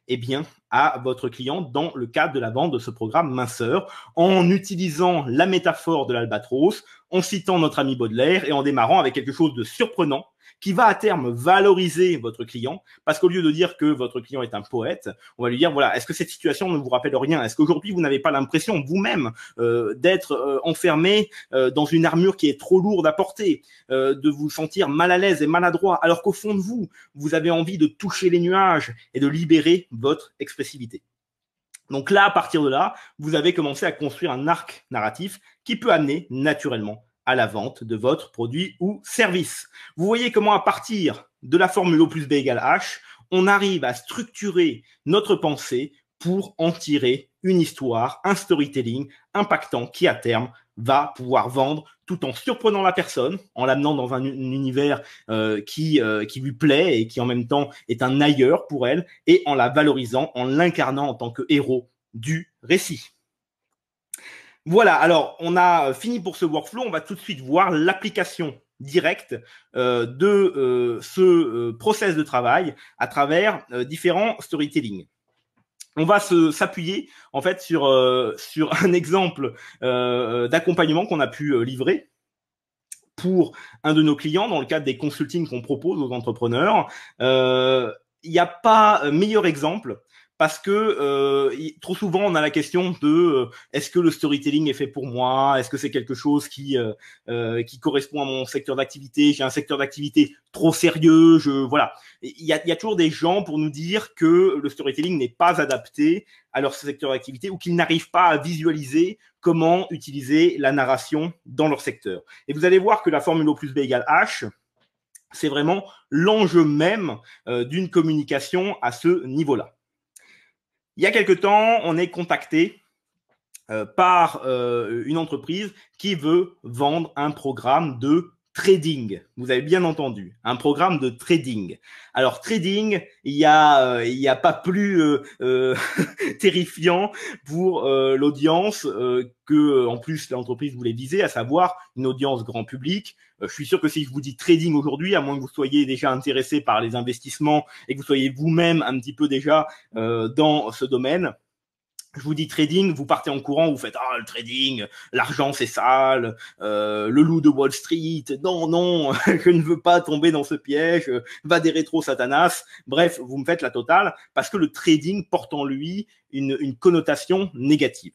à votre client dans le cadre de la vente de ce programme minceur, en utilisant la métaphore de l'albatros, en citant notre ami Baudelaire et en démarrant avec quelque chose de surprenant qui va à terme valoriser votre client, parce qu'au lieu de dire que votre client est un poète, on va lui dire, voilà, est-ce que cette situation ne vous rappelle rien? Est-ce qu'aujourd'hui, vous n'avez pas l'impression vous-même d'être enfermé dans une armure qui est trop lourde à porter, de vous sentir mal à l'aise et maladroit, alors qu'au fond de vous, vous avez envie de toucher les nuages et de libérer votre expressivité? Donc là, à partir de là, vous avez commencé à construire un arc narratif qui peut amener naturellement à la vente de votre produit ou service. Vous voyez comment à partir de la formule O plus B égale H, on arrive à structurer notre pensée pour en tirer une histoire, un storytelling impactant qui à terme va pouvoir vendre tout en surprenant la personne, en l'amenant dans un univers qui lui plaît et qui en même temps est un ailleurs pour elle, et en la valorisant, en l'incarnant en tant que héros du récit. Voilà, alors on a fini pour ce workflow, on va tout de suite voir l'application directe de ce process de travail à travers différents storytelling. On va s'appuyer en fait sur un exemple d'accompagnement qu'on a pu livrer pour un de nos clients dans le cadre des consultings qu'on propose aux entrepreneurs. Il n'y a pas meilleur exemple parce que trop souvent on a la question de est-ce que le storytelling est fait pour moi, est-ce que c'est quelque chose qui correspond à mon secteur d'activité, j'ai un secteur d'activité trop sérieux, voilà. Il y a toujours des gens pour nous dire que le storytelling n'est pas adapté à leur secteur d'activité ou qu'ils n'arrivent pas à visualiser comment utiliser la narration dans leur secteur. Et vous allez voir que la formule O plus B égale H, c'est vraiment l'enjeu même d'une communication à ce niveau-là. Il y a quelque temps, on est contacté par une entreprise qui veut vendre un programme de trading. Vous avez bien entendu, un programme de trading. Alors trading, il y a pas plus terrifiant pour l'audience que en plus l'entreprise voulait viser, à savoir une audience grand public. Je suis sûr que si je vous dis trading aujourd'hui, à moins que vous soyez déjà intéressé par les investissements et que vous soyez vous-même un petit peu déjà dans ce domaine, je vous dis trading, vous partez en courant, vous faites le trading, l'argent c'est sale, le loup de Wall Street, non, je ne veux pas tomber dans ce piège, va des rétro Satanas. Bref, vous me faites la totale parce que le trading porte en lui une connotation négative.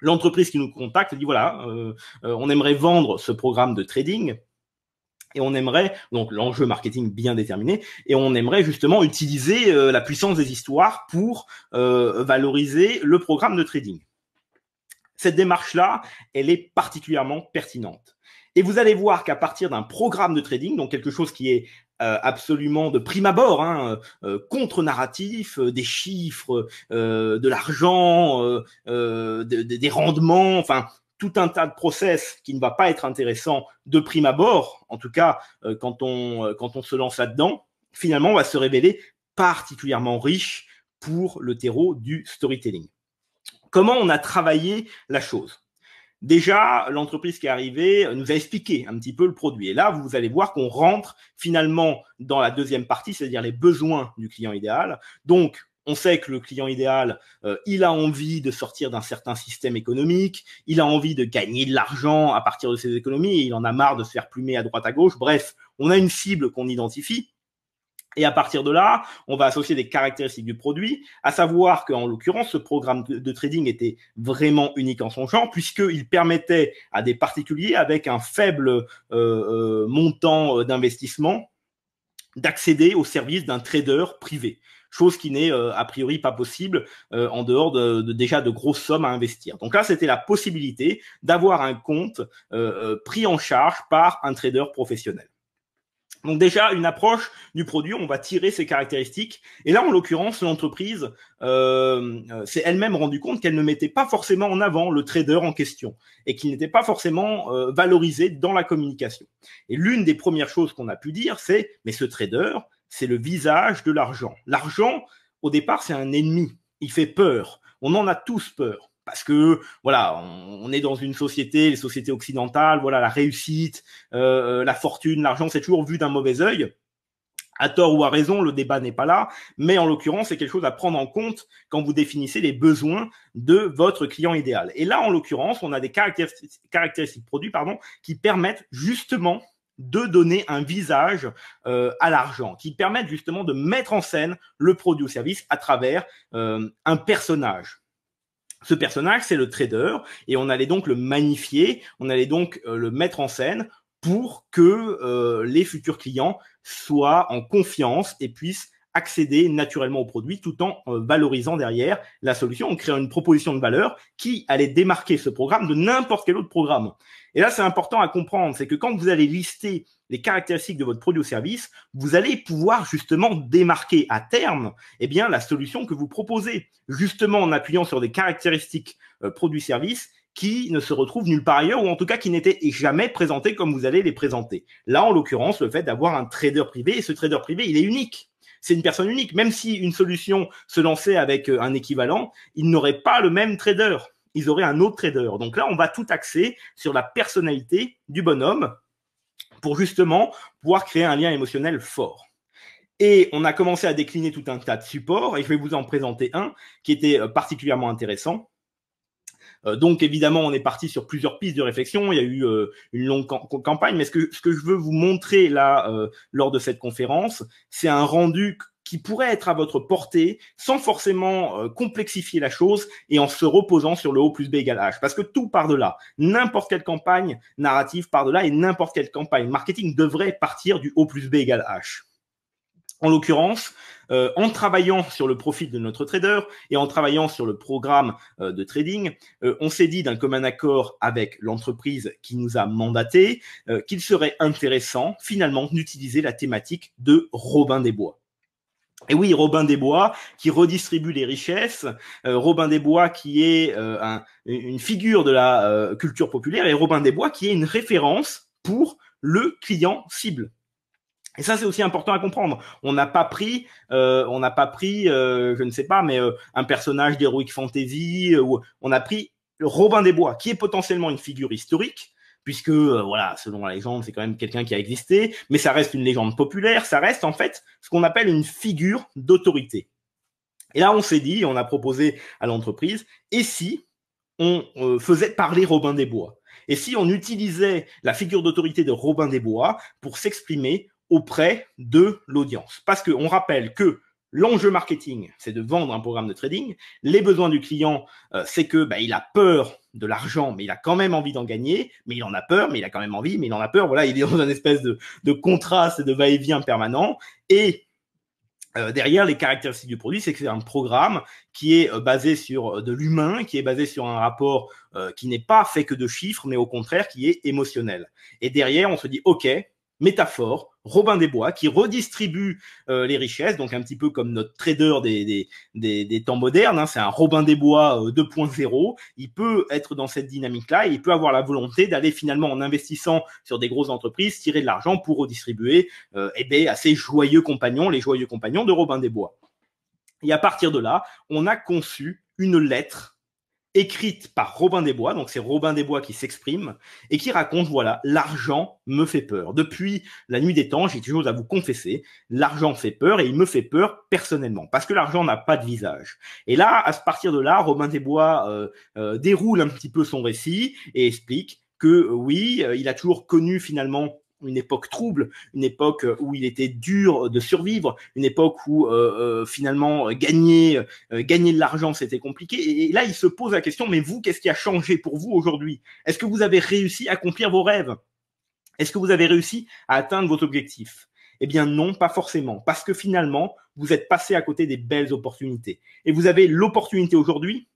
L'entreprise qui nous contacte dit voilà, on aimerait vendre ce programme de trading. Et on aimerait, donc l'enjeu marketing bien déterminé, et on aimerait justement utiliser la puissance des histoires pour valoriser le programme de trading. Cette démarche-là, elle est particulièrement pertinente. Et vous allez voir qu'à partir d'un programme de trading, donc quelque chose qui est absolument de prime abord, contre-narratif, des chiffres, de l'argent, des rendements, enfin tout un tas de process qui ne va pas être intéressant de prime abord, en tout cas quand on se lance là-dedans, finalement va se révéler particulièrement riche pour le terreau du storytelling. Comment on a travaillé la chose? Déjà, l'entreprise qui est arrivée nous a expliqué un petit peu le produit. Et là, vous allez voir qu'on rentre finalement dans la deuxième partie, c'est-à-dire les besoins du client idéal. Donc, on sait que le client idéal, il a envie de sortir d'un certain système économique, il a envie de gagner de l'argent à partir de ses économies, et il en a marre de se faire plumer à droite à gauche. Bref, on a une cible qu'on identifie. Et à partir de là, on va associer des caractéristiques du produit, à savoir qu'en l'occurrence, ce programme de trading était vraiment unique en son genre, puisqu'il permettait à des particuliers avec un faible montant d'investissement d'accéder au service d'un trader privé. Chose qui n'est a priori pas possible en dehors déjà de grosses sommes à investir. Donc là, c'était la possibilité d'avoir un compte pris en charge par un trader professionnel. Donc déjà, une approche du produit, on va tirer ses caractéristiques. Et là, en l'occurrence, l'entreprise s'est elle-même rendue compte qu'elle ne mettait pas forcément en avant le trader en question et qu'il n'était pas forcément valorisé dans la communication. Et l'une des premières choses qu'on a pu dire, c'est « mais ce trader, c'est le visage de l'argent. L'argent, au départ, c'est un ennemi. Il fait peur. On en a tous peur. Parce que voilà, on est dans une société, les sociétés occidentales, voilà, la réussite, la fortune, l'argent, c'est toujours vu d'un mauvais œil. À tort ou à raison, le débat n'est pas là, mais en l'occurrence, c'est quelque chose à prendre en compte quand vous définissez les besoins de votre client idéal. Et là, en l'occurrence, on a des caractéristiques produits, qui permettent justement de donner un visage à l'argent, qui permettent justement de mettre en scène le produit ou service à travers un personnage. Ce personnage, c'est le trader, et on allait donc le magnifier, on allait donc le mettre en scène pour que les futurs clients soient en confiance et puissent accéder naturellement au produit tout en valorisant derrière la solution, en créant une proposition de valeur qui allait démarquer ce programme de n'importe quel autre programme. Et là, c'est important à comprendre, c'est que quand vous allez lister les caractéristiques de votre produit ou service, vous allez pouvoir justement démarquer à terme la solution que vous proposez, justement en appuyant sur des caractéristiques produits-services qui ne se retrouvent nulle part ailleurs, ou en tout cas qui n'étaient jamais présentés comme vous allez les présenter. Là, en l'occurrence, le fait d'avoir un trader privé, et ce trader privé, il est unique. C'est une personne unique. Même si une solution se lançait avec un équivalent, il n'aurait pas le même trader. Ils auraient un autre trader. Donc là, on va tout axer sur la personnalité du bonhomme pour justement pouvoir créer un lien émotionnel fort. Et on a commencé à décliner tout un tas de supports, et je vais vous en présenter un qui était particulièrement intéressant. Donc évidemment, on est parti sur plusieurs pistes de réflexion. Il y a eu une longue campagne, mais ce que je veux vous montrer là lors de cette conférence, c'est un rendu qui pourrait être à votre portée sans forcément complexifier la chose et en se reposant sur le O plus B égale H. Parce que tout part de là. N'importe quelle campagne narrative part de là, et n'importe quelle campagne marketing devrait partir du O plus B égale H. En l'occurrence, en travaillant sur le profil de notre trader et en travaillant sur le programme de trading, on s'est dit d'un commun accord avec l'entreprise qui nous a mandaté qu'il serait intéressant finalement d'utiliser la thématique de Robin des Bois. Et oui, Robin des Bois qui redistribue les richesses, Robin des Bois qui est une figure de la culture populaire, et Robin des Bois qui est une référence pour le client cible. Et ça, c'est aussi important à comprendre. On n'a pas pris, je ne sais pas, mais un personnage d'Heroic Fantasy, ou on a pris Robin des Bois, qui est potentiellement une figure historique, puisque, voilà, selon la légende, c'est quand même quelqu'un qui a existé, mais ça reste une légende populaire, ça reste en fait ce qu'on appelle une figure d'autorité. Et là, on s'est dit, on a proposé à l'entreprise, et si on faisait parler Robin des Bois? Et si on utilisait la figure d'autorité de Robin des Bois pour s'exprimer auprès de l'audience? Parce qu'on rappelle que l'enjeu marketing, c'est de vendre un programme de trading. Les besoins du client, c'est que il a peur de l'argent, mais il a quand même envie d'en gagner. Mais il en a peur, mais il a quand même envie, mais il en a peur. Voilà, il est dans une espèce de contraste et de va-et-vient permanent. Et derrière les caractéristiques du produit, c'est que c'est un programme qui est basé sur de l'humain, qui est basé sur un rapport qui n'est pas fait que de chiffres, mais au contraire qui est émotionnel. Et derrière, on se dit, OK, métaphore, Robin des Bois, qui redistribue les richesses, donc un petit peu comme notre trader des temps modernes, hein, c'est un Robin des Bois 2.0, il peut être dans cette dynamique-là et il peut avoir la volonté d'aller finalement en investissant sur des grosses entreprises, tirer de l'argent pour redistribuer à ses joyeux compagnons, les joyeux compagnons de Robin des Bois. Et à partir de là, on a conçu une lettre écrite par Robin des Bois, donc c'est Robin des Bois qui s'exprime et qui raconte, voilà, l'argent me fait peur. Depuis la nuit des temps, j'ai quelque chose à vous confesser, l'argent fait peur et il me fait peur personnellement, parce que l'argent n'a pas de visage. Et là, à partir de là, Robin des Bois déroule un petit peu son récit et explique que oui, il a toujours connu finalement une époque trouble, une époque où il était dur de survivre, une époque où finalement gagner de l'argent c'était compliqué. Et là, il se pose la question, mais vous, qu'est-ce qui a changé pour vous aujourd'hui? Est-ce que vous avez réussi à accomplir vos rêves? Est-ce que vous avez réussi à atteindre vos objectifs? Eh bien non, pas forcément, parce que finalement, vous êtes passé à côté des belles opportunités. Et vous avez l'opportunité aujourd'hui,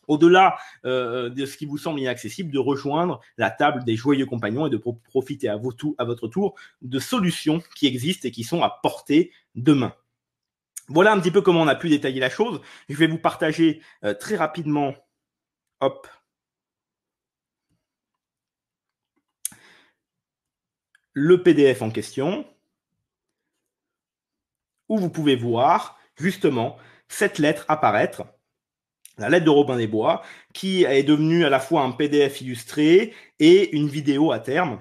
au-delà de ce qui vous semble inaccessible, de rejoindre la table des joyeux compagnons et de profiter à votre tour de solutions qui existent et qui sont à portée de main. Voilà un petit peu comment on a pu détailler la chose. Je vais vous partager très rapidement le PDF en question, où vous pouvez voir justement cette lettre apparaître. La lettre de Robin des Bois, qui est devenue à la fois un PDF illustré et une vidéo à terme.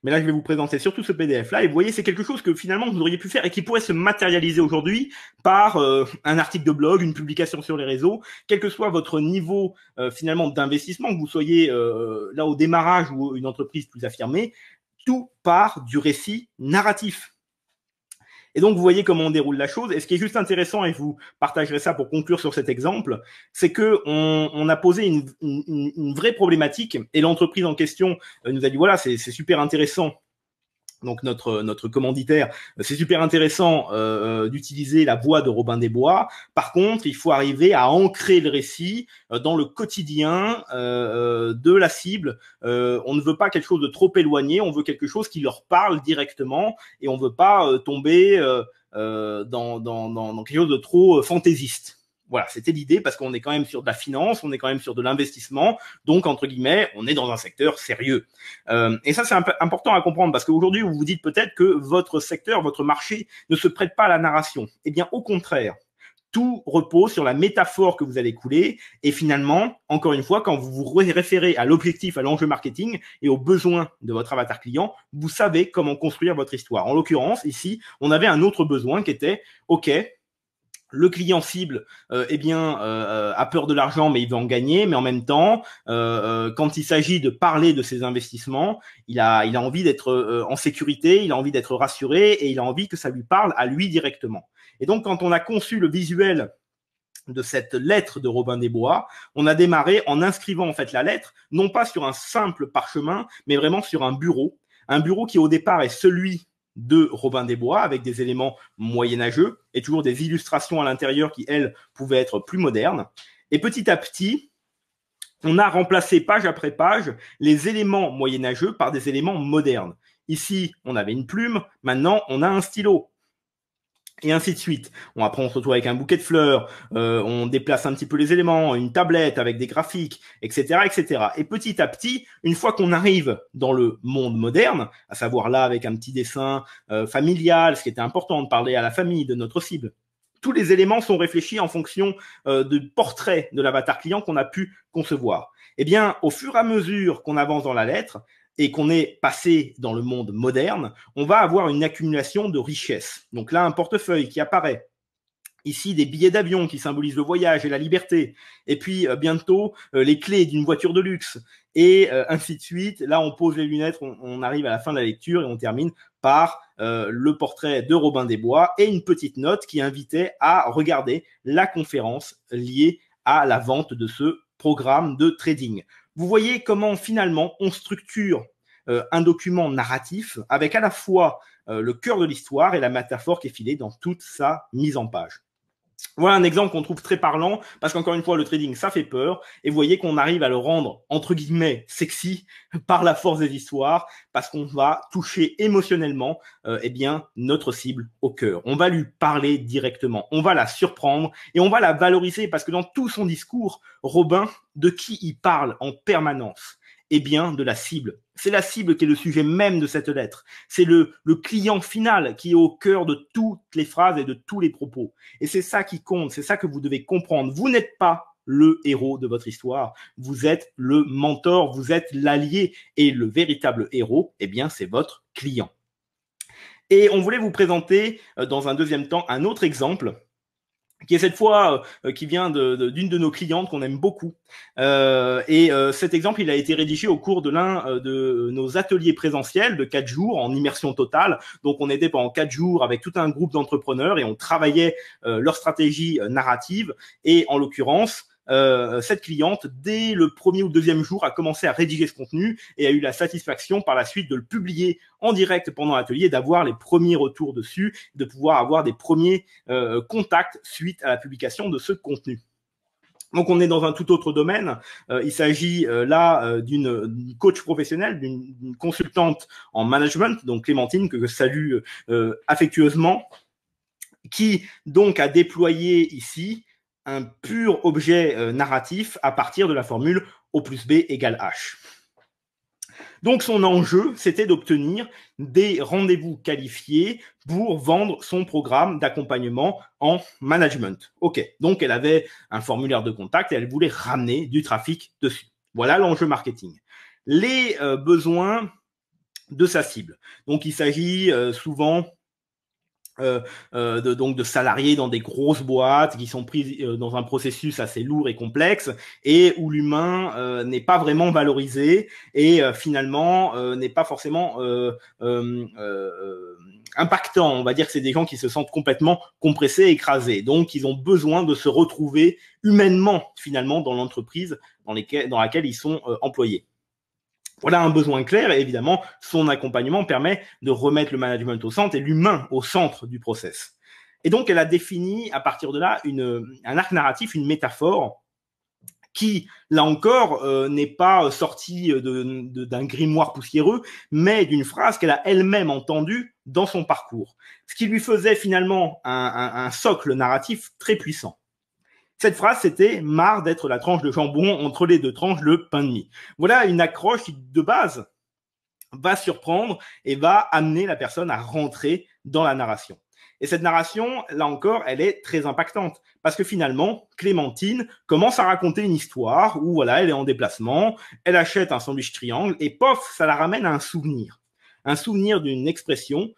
Mais là, je vais vous présenter surtout ce PDF-là. Et vous voyez, c'est quelque chose que finalement, vous auriez pu faire et qui pourrait se matérialiser aujourd'hui par un article de blog, une publication sur les réseaux, quel que soit votre niveau finalement d'investissement, que vous soyez là au démarrage ou une entreprise plus affirmée, tout part du récit narratif. Et donc, vous voyez comment on déroule la chose. Et ce qui est juste intéressant, et je vous partagerai ça pour conclure sur cet exemple, c'est que on a posé une vraie problématique et l'entreprise en question nous a dit, voilà, c'est super intéressant. Donc notre commanditaire, c'est super intéressant d'utiliser la voix de Robin des Bois. Par contre, il faut arriver à ancrer le récit dans le quotidien de la cible. On ne veut pas quelque chose de trop éloigné, on veut quelque chose qui leur parle directement et on ne veut pas tomber dans quelque chose de trop fantaisiste. Voilà, c'était l'idée parce qu'on est quand même sur de la finance, on est quand même sur de l'investissement, donc entre guillemets, on est dans un secteur sérieux. Et ça, c'est important à comprendre parce qu'aujourd'hui, vous vous dites peut-être que votre secteur, votre marché ne se prête pas à la narration. Eh bien, au contraire, tout repose sur la métaphore que vous allez couler et finalement, encore une fois, quand vous vous référez à l'objectif, à l'enjeu marketing et aux besoins de votre avatar client, vous savez comment construire votre histoire. En l'occurrence, ici, on avait un autre besoin qui était, OK, le client cible, a peur de l'argent, mais il veut en gagner. Mais en même temps, quand il s'agit de parler de ses investissements, il a envie d'être en sécurité, il a envie d'être rassuré et il a envie que ça lui parle à lui directement. Et donc, quand on a conçu le visuel de cette lettre de Robin des Bois, on a démarré en inscrivant en fait la lettre, non pas sur un simple parchemin, mais vraiment sur un bureau qui au départ est celui de Robin des Bois avec des éléments moyenâgeux et toujours des illustrations à l'intérieur qui, elles, pouvaient être plus modernes. Et petit à petit, on a remplacé page après page les éléments moyenâgeux par des éléments modernes. Ici, on avait une plume, maintenant, on a un stylo. Et ainsi de suite. Après, on se retrouve avec un bouquet de fleurs, on déplace un petit peu les éléments, une tablette avec des graphiques, etc., etc. Et petit à petit, une fois qu'on arrive dans le monde moderne, à savoir là avec un petit dessin familial, ce qui était important de parler à la famille de notre cible, tous les éléments sont réfléchis en fonction du portrait de l'avatar client qu'on a pu concevoir. Eh bien, au fur et à mesure qu'on avance dans la lettre, et qu'on est passé dans le monde moderne, on va avoir une accumulation de richesses. Donc là, un portefeuille qui apparaît. Ici, des billets d'avion qui symbolisent le voyage et la liberté. Et puis, bientôt, les clés d'une voiture de luxe. Et ainsi de suite. Là, on pose les lunettes, on arrive à la fin de la lecture et on termine par le portrait de Robin des Bois et une petite note qui invitait à regarder la conférence liée à la vente de ce programme de trading. Vous voyez comment finalement on structure un document narratif avec à la fois le cœur de l'histoire et la métaphore qui est filée dans toute sa mise en page. Voilà un exemple qu'on trouve très parlant parce qu'encore une fois, le trading, ça fait peur. Et vous voyez qu'on arrive à le rendre, entre guillemets, sexy par la force des histoires parce qu'on va toucher émotionnellement eh bien, notre cible au cœur. On va lui parler directement, on va la surprendre et on va la valoriser parce que dans tout son discours, Robin, de qui il parle en permanence? Eh bien, de la cible. C'est la cible qui est le sujet même de cette lettre. C'est le client final qui est au cœur de toutes les phrases et de tous les propos. Et c'est ça qui compte, c'est ça que vous devez comprendre. Vous n'êtes pas le héros de votre histoire, vous êtes le mentor, vous êtes l'allié. Et le véritable héros, eh bien, c'est votre client. Et on voulait vous présenter, dans un deuxième temps, un autre exemple qui est cette fois qui vient d'une de nos clientes qu'on aime beaucoup. Cet exemple, il a été rédigé au cours de l'un de nos ateliers présentiels de 4 jours en immersion totale. Donc, on était pendant 4 jours avec tout un groupe d'entrepreneurs et on travaillait leur stratégie narrative. Et en l'occurrence, cette cliente, dès le premier ou deuxième jour, a commencé à rédiger ce contenu et a eu la satisfaction par la suite de le publier en direct pendant l'atelier, d'avoir les premiers retours dessus, de pouvoir avoir des premiers contacts suite à la publication de ce contenu. Donc, on est dans un tout autre domaine. Il s'agit là d'une coach professionnelle, d'une consultante en management, donc Clémentine, que je salue affectueusement, qui donc a déployé ici un pur objet narratif à partir de la formule O plus B égale H. Donc, son enjeu, c'était d'obtenir des rendez-vous qualifiés pour vendre son programme d'accompagnement en management. OK, donc elle avait un formulaire de contact et elle voulait ramener du trafic dessus. Voilà l'enjeu marketing. Les besoins de sa cible. Donc, il s'agit souvent donc de salariés dans des grosses boîtes qui sont pris dans un processus assez lourd et complexe et où l'humain n'est pas vraiment valorisé et finalement n'est pas forcément impactant. On va dire que c'est des gens qui se sentent complètement compressés, écrasés. Donc, ils ont besoin de se retrouver humainement finalement dans l'entreprise dans laquelle ils sont employés. Voilà un besoin clair et évidemment, son accompagnement permet de remettre le management au centre et l'humain au centre du process. Et donc, elle a défini à partir de là un arc narratif, une métaphore qui, là encore, n'est pas sortie d'un grimoire poussiéreux, mais d'une phrase qu'elle a elle-même entendue dans son parcours. Ce qui lui faisait finalement un socle narratif très puissant. Cette phrase, c'était « marre d'être la tranche de jambon entre les deux tranches de pain de mie ». Voilà une accroche qui, de base, va surprendre et va amener la personne à rentrer dans la narration. Et cette narration, là encore, elle est très impactante parce que finalement, Clémentine commence à raconter une histoire où voilà, elle est en déplacement, elle achète un sandwich triangle et pof, ça la ramène à un souvenir d'une expression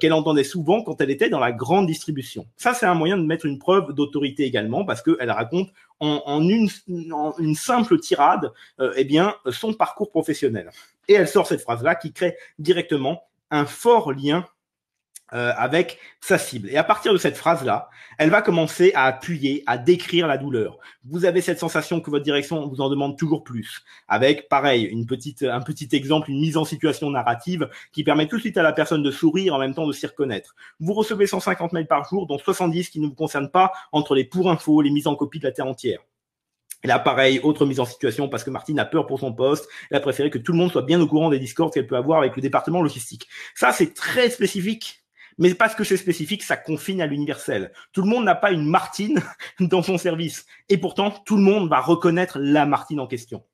qu'elle entendait souvent quand elle était dans la grande distribution. Ça, c'est un moyen de mettre une preuve d'autorité également parce qu'elle raconte en une simple tirade eh bien, son parcours professionnel. Et elle sort cette phrase-là qui crée directement un fort lien avec sa cible. Et à partir de cette phrase-là, elle va commencer à appuyer, à décrire la douleur. Vous avez cette sensation que votre direction vous en demande toujours plus, avec, pareil, un petit exemple, une mise en situation narrative qui permet tout de suite à la personne de sourire en même temps de s'y reconnaître. Vous recevez 150 mails par jour, dont 70 qui ne vous concernent pas, entre les pour info, les mises en copie de la terre entière. Et là, pareil, autre mise en situation parce que Martine a peur pour son poste. Elle a préféré que tout le monde soit bien au courant des discords qu'elle peut avoir avec le département logistique. Ça, c'est très spécifique. Mais parce que c'est spécifique, ça confine à l'universel. Tout le monde n'a pas une Martine dans son service. Et pourtant, tout le monde va reconnaître la Martine en question.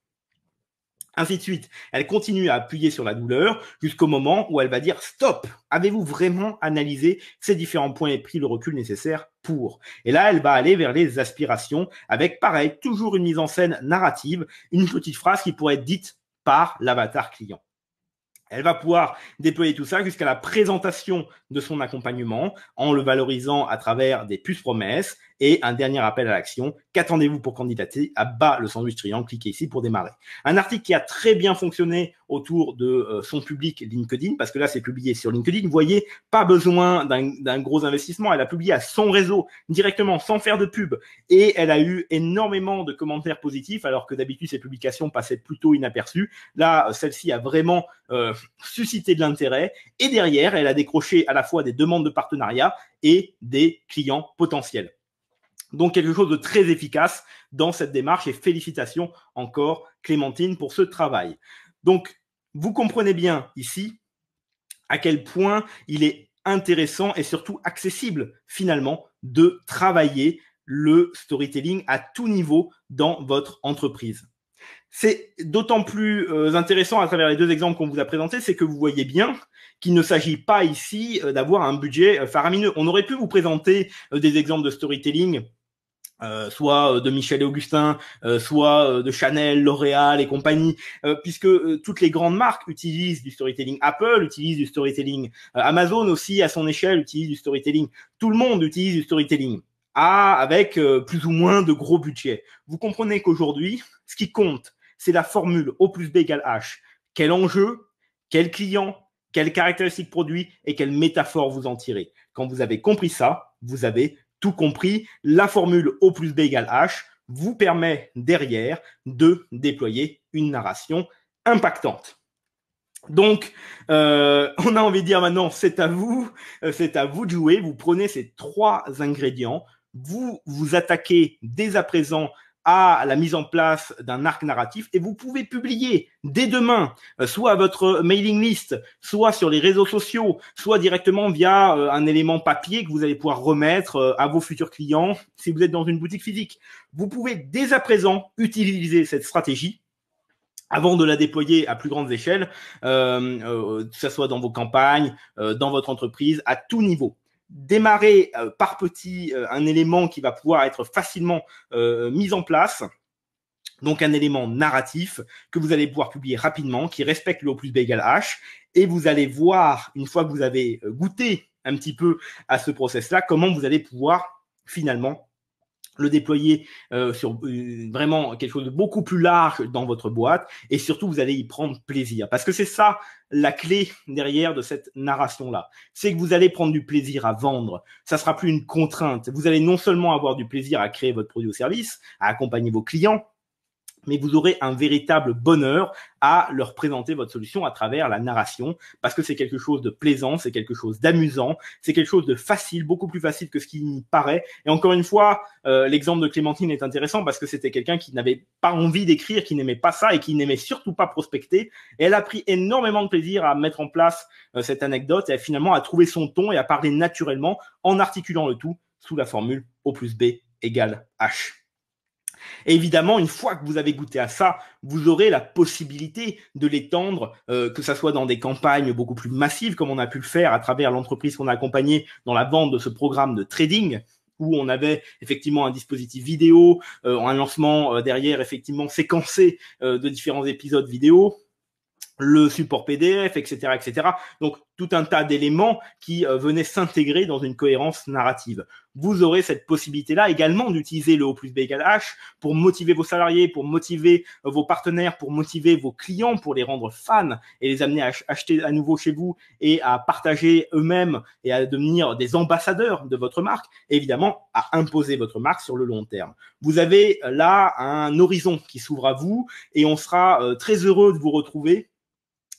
Ainsi de suite. Elle continue à appuyer sur la douleur jusqu'au moment où elle va dire « Stop ! Avez-vous vraiment analysé ces différents points et pris le recul nécessaire pour ?» Et là, elle va aller vers les aspirations avec, pareil, toujours une mise en scène narrative, une petite phrase qui pourrait être dite par l'avatar client. Elle va pouvoir déployer tout ça jusqu'à la présentation de son accompagnement en le valorisant à travers des puces promesses et un dernier appel à l'action. Qu'attendez-vous pour candidater à bas le sandwich triangle? Cliquez ici pour démarrer. Un article qui a très bien fonctionné autour de son public LinkedIn, parce que là, c'est publié sur LinkedIn. Vous voyez, pas besoin d'un gros investissement. Elle a publié à son réseau directement, sans faire de pub. Et elle a eu énormément de commentaires positifs, alors que d'habitude, ces publications passaient plutôt inaperçues. Là, celle-ci a vraiment suscité de l'intérêt. Et derrière, elle a décroché à la fois des demandes de partenariat et des clients potentiels. Donc, quelque chose de très efficace dans cette démarche et félicitations encore Clémentine pour ce travail. Donc, vous comprenez bien ici à quel point il est intéressant et surtout accessible finalement de travailler le storytelling à tout niveau dans votre entreprise. C'est d'autant plus intéressant à travers les deux exemples qu'on vous a présentés, c'est que vous voyez bien qu'il ne s'agit pas ici d'avoir un budget faramineux. On aurait pu vous présenter des exemples de storytelling soit de Michel et Augustin, soit de Chanel, L'Oréal et compagnie, puisque toutes les grandes marques utilisent du storytelling. Apple utilise du storytelling. Amazon aussi, à son échelle, utilise du storytelling. Tout le monde utilise du storytelling. Avec plus ou moins de gros budgets. Vous comprenez qu'aujourd'hui, ce qui compte, c'est la formule O plus B égale H. Quel enjeu, quel client, quelles caractéristiques produits et quelle métaphore vous en tirez. Quand vous avez compris ça, vous avez tout compris. La formule O plus B égale H vous permet derrière de déployer une narration impactante. Donc, on a envie de dire maintenant, c'est à vous de jouer. Vous prenez ces 3 ingrédients, vous vous attaquez dès à présent à la mise en place d'un arc narratif et vous pouvez publier dès demain, soit à votre mailing list, soit sur les réseaux sociaux, soit directement via un élément papier que vous allez pouvoir remettre à vos futurs clients si vous êtes dans une boutique physique. Vous pouvez dès à présent utiliser cette stratégie avant de la déployer à plus grande échelle, que ce soit dans vos campagnes, dans votre entreprise, à tout niveau. Démarrer par petit un élément qui va pouvoir être facilement mis en place, donc un élément narratif que vous allez pouvoir publier rapidement, qui respecte le O plus B égale H, et vous allez voir, une fois que vous avez goûté un petit peu à ce process-là, comment vous allez pouvoir finalement le déployer sur vraiment quelque chose de beaucoup plus large dans votre boîte et surtout vous allez y prendre plaisir parce que c'est ça la clé derrière de cette narration-là, c'est que vous allez prendre du plaisir à vendre, ça sera plus une contrainte, vous allez non seulement avoir du plaisir à créer votre produit ou service, à accompagner vos clients, mais vous aurez un véritable bonheur à leur présenter votre solution à travers la narration, parce que c'est quelque chose de plaisant, c'est quelque chose d'amusant, c'est quelque chose de facile, beaucoup plus facile que ce qui n'y paraît. Et encore une fois, l'exemple de Clémentine est intéressant parce que c'était quelqu'un qui n'avait pas envie d'écrire, qui n'aimait pas ça et qui n'aimait surtout pas prospecter. Et elle a pris énormément de plaisir à mettre en place cette anecdote et finalement à trouver son ton et à parler naturellement en articulant le tout sous la formule O plus B égale H. Et évidemment, une fois que vous avez goûté à ça, vous aurez la possibilité de l'étendre, que ça soit dans des campagnes beaucoup plus massives, comme on a pu le faire à travers l'entreprise qu'on a accompagnée dans la vente de ce programme de trading, où on avait effectivement un dispositif vidéo, un lancement derrière effectivement séquencé de différents épisodes vidéo, le support PDF, etc., etc. Donc, tout un tas d'éléments qui venaient s'intégrer dans une cohérence narrative. Vous aurez cette possibilité-là également d'utiliser le O plus B égale H pour motiver vos salariés, pour motiver vos partenaires, pour motiver vos clients, pour les rendre fans et les amener à acheter à nouveau chez vous et à partager eux-mêmes et à devenir des ambassadeurs de votre marque et évidemment à imposer votre marque sur le long terme. Vous avez là un horizon qui s'ouvre à vous et on sera très heureux de vous retrouver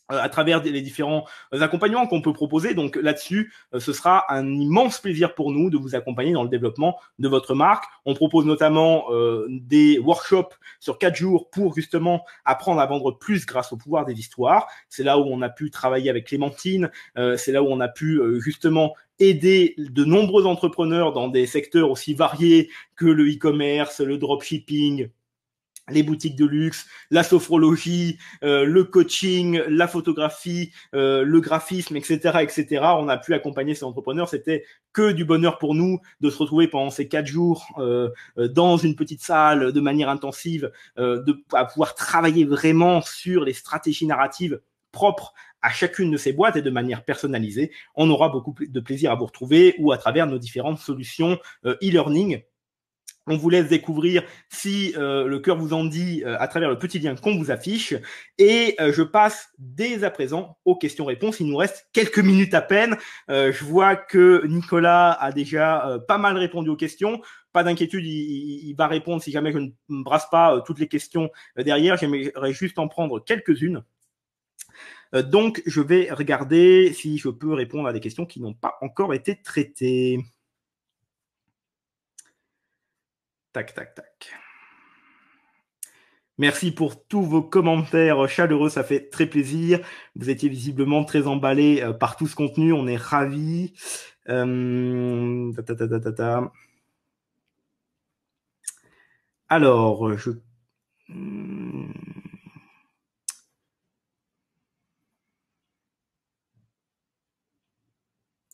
à travers les différents accompagnements qu'on peut proposer. Donc là-dessus, ce sera un immense plaisir pour nous de vous accompagner dans le développement de votre marque. On propose notamment des workshops sur 4 jours pour justement apprendre à vendre plus grâce au pouvoir des histoires. C'est là où on a pu travailler avec Clémentine, c'est là où on a pu justement aider de nombreux entrepreneurs dans des secteurs aussi variés que le e-commerce, le dropshipping, les boutiques de luxe, la sophrologie, le coaching, la photographie, le graphisme, etc., etc. On a pu accompagner ces entrepreneurs. C'était que du bonheur pour nous de se retrouver pendant ces 4 jours dans une petite salle de manière intensive, à pouvoir travailler vraiment sur les stratégies narratives propres à chacune de ces boîtes et de manière personnalisée. On aura beaucoup de plaisir à vous retrouver ou à travers nos différentes solutions e-learning. On vous laisse découvrir si le cœur vous en dit à travers le petit lien qu'on vous affiche. Et je passe dès à présent aux questions-réponses. Il nous reste quelques minutes à peine. Je vois que Nicolas a déjà pas mal répondu aux questions. Pas d'inquiétude, il va répondre si jamais je ne brasse pas toutes les questions derrière. J'aimerais juste en prendre quelques-unes. Donc, je vais regarder si je peux répondre à des questions qui n'ont pas encore été traitées. Tac, tac, tac. Merci pour tous vos commentaires chaleureux, ça fait très plaisir. Vous étiez visiblement très emballés par tout ce contenu, on est ravis. Alors,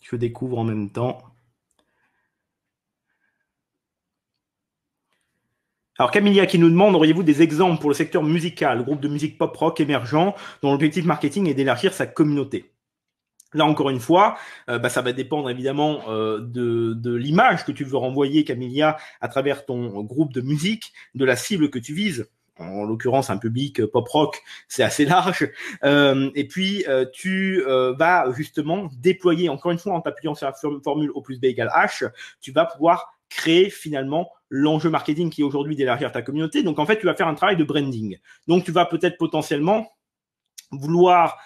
je découvre en même temps. Alors Camilla qui nous demande, auriez-vous des exemples pour le secteur musical, groupe de musique pop-rock émergent, dont l'objectif marketing est d'élargir sa communauté? Là, encore une fois, ça va dépendre évidemment de l'image que tu veux renvoyer, Camilla, à travers ton groupe de musique, de la cible que tu vises. En l'occurrence, un public pop-rock, c'est assez large. Et puis, tu vas justement déployer, encore une fois, en t'appuyant sur la formule O plus B égale H, tu vas pouvoir créer finalement l'enjeu marketing qui est aujourd'hui d'élargir ta communauté. Donc, en fait, tu vas faire un travail de branding. Donc, tu vas peut-être potentiellement vouloir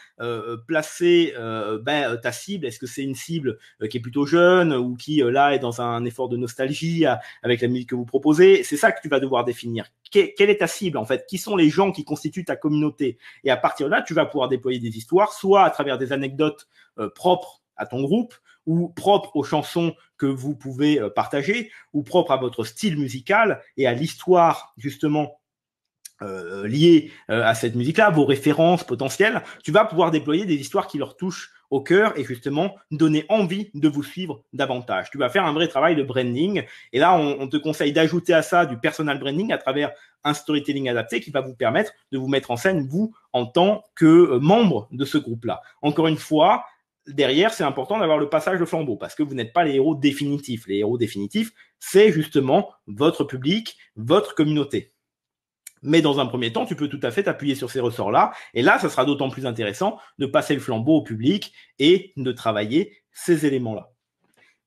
placer ta cible. Est-ce que c'est une cible qui est plutôt jeune ou qui là est dans un effort de nostalgie avec la musique que vous proposez? C'est ça que tu vas devoir définir. Quelle est ta cible en fait? Qui sont les gens qui constituent ta communauté? Et à partir de là, tu vas pouvoir déployer des histoires, soit à travers des anecdotes propres à ton groupe, ou propres aux chansons que vous pouvez partager, ou propres à votre style musical et à l'histoire justement liées à cette musique-là, vos références potentielles, tu vas pouvoir déployer des histoires qui leur touchent au cœur et justement donner envie de vous suivre davantage. Tu vas faire un vrai travail de branding et là, on te conseille d'ajouter à ça du personal branding à travers un storytelling adapté qui va vous permettre de vous mettre en scène, vous, en tant que membre de ce groupe-là. Encore une fois, derrière, c'est important d'avoir le passage de flambeau parce que vous n'êtes pas les héros définitifs. Les héros définitifs, c'est justement votre public, votre communauté. Mais dans un premier temps, tu peux tout à fait t'appuyer sur ces ressorts-là. Et là, ça sera d'autant plus intéressant de passer le flambeau au public et de travailler ces éléments-là.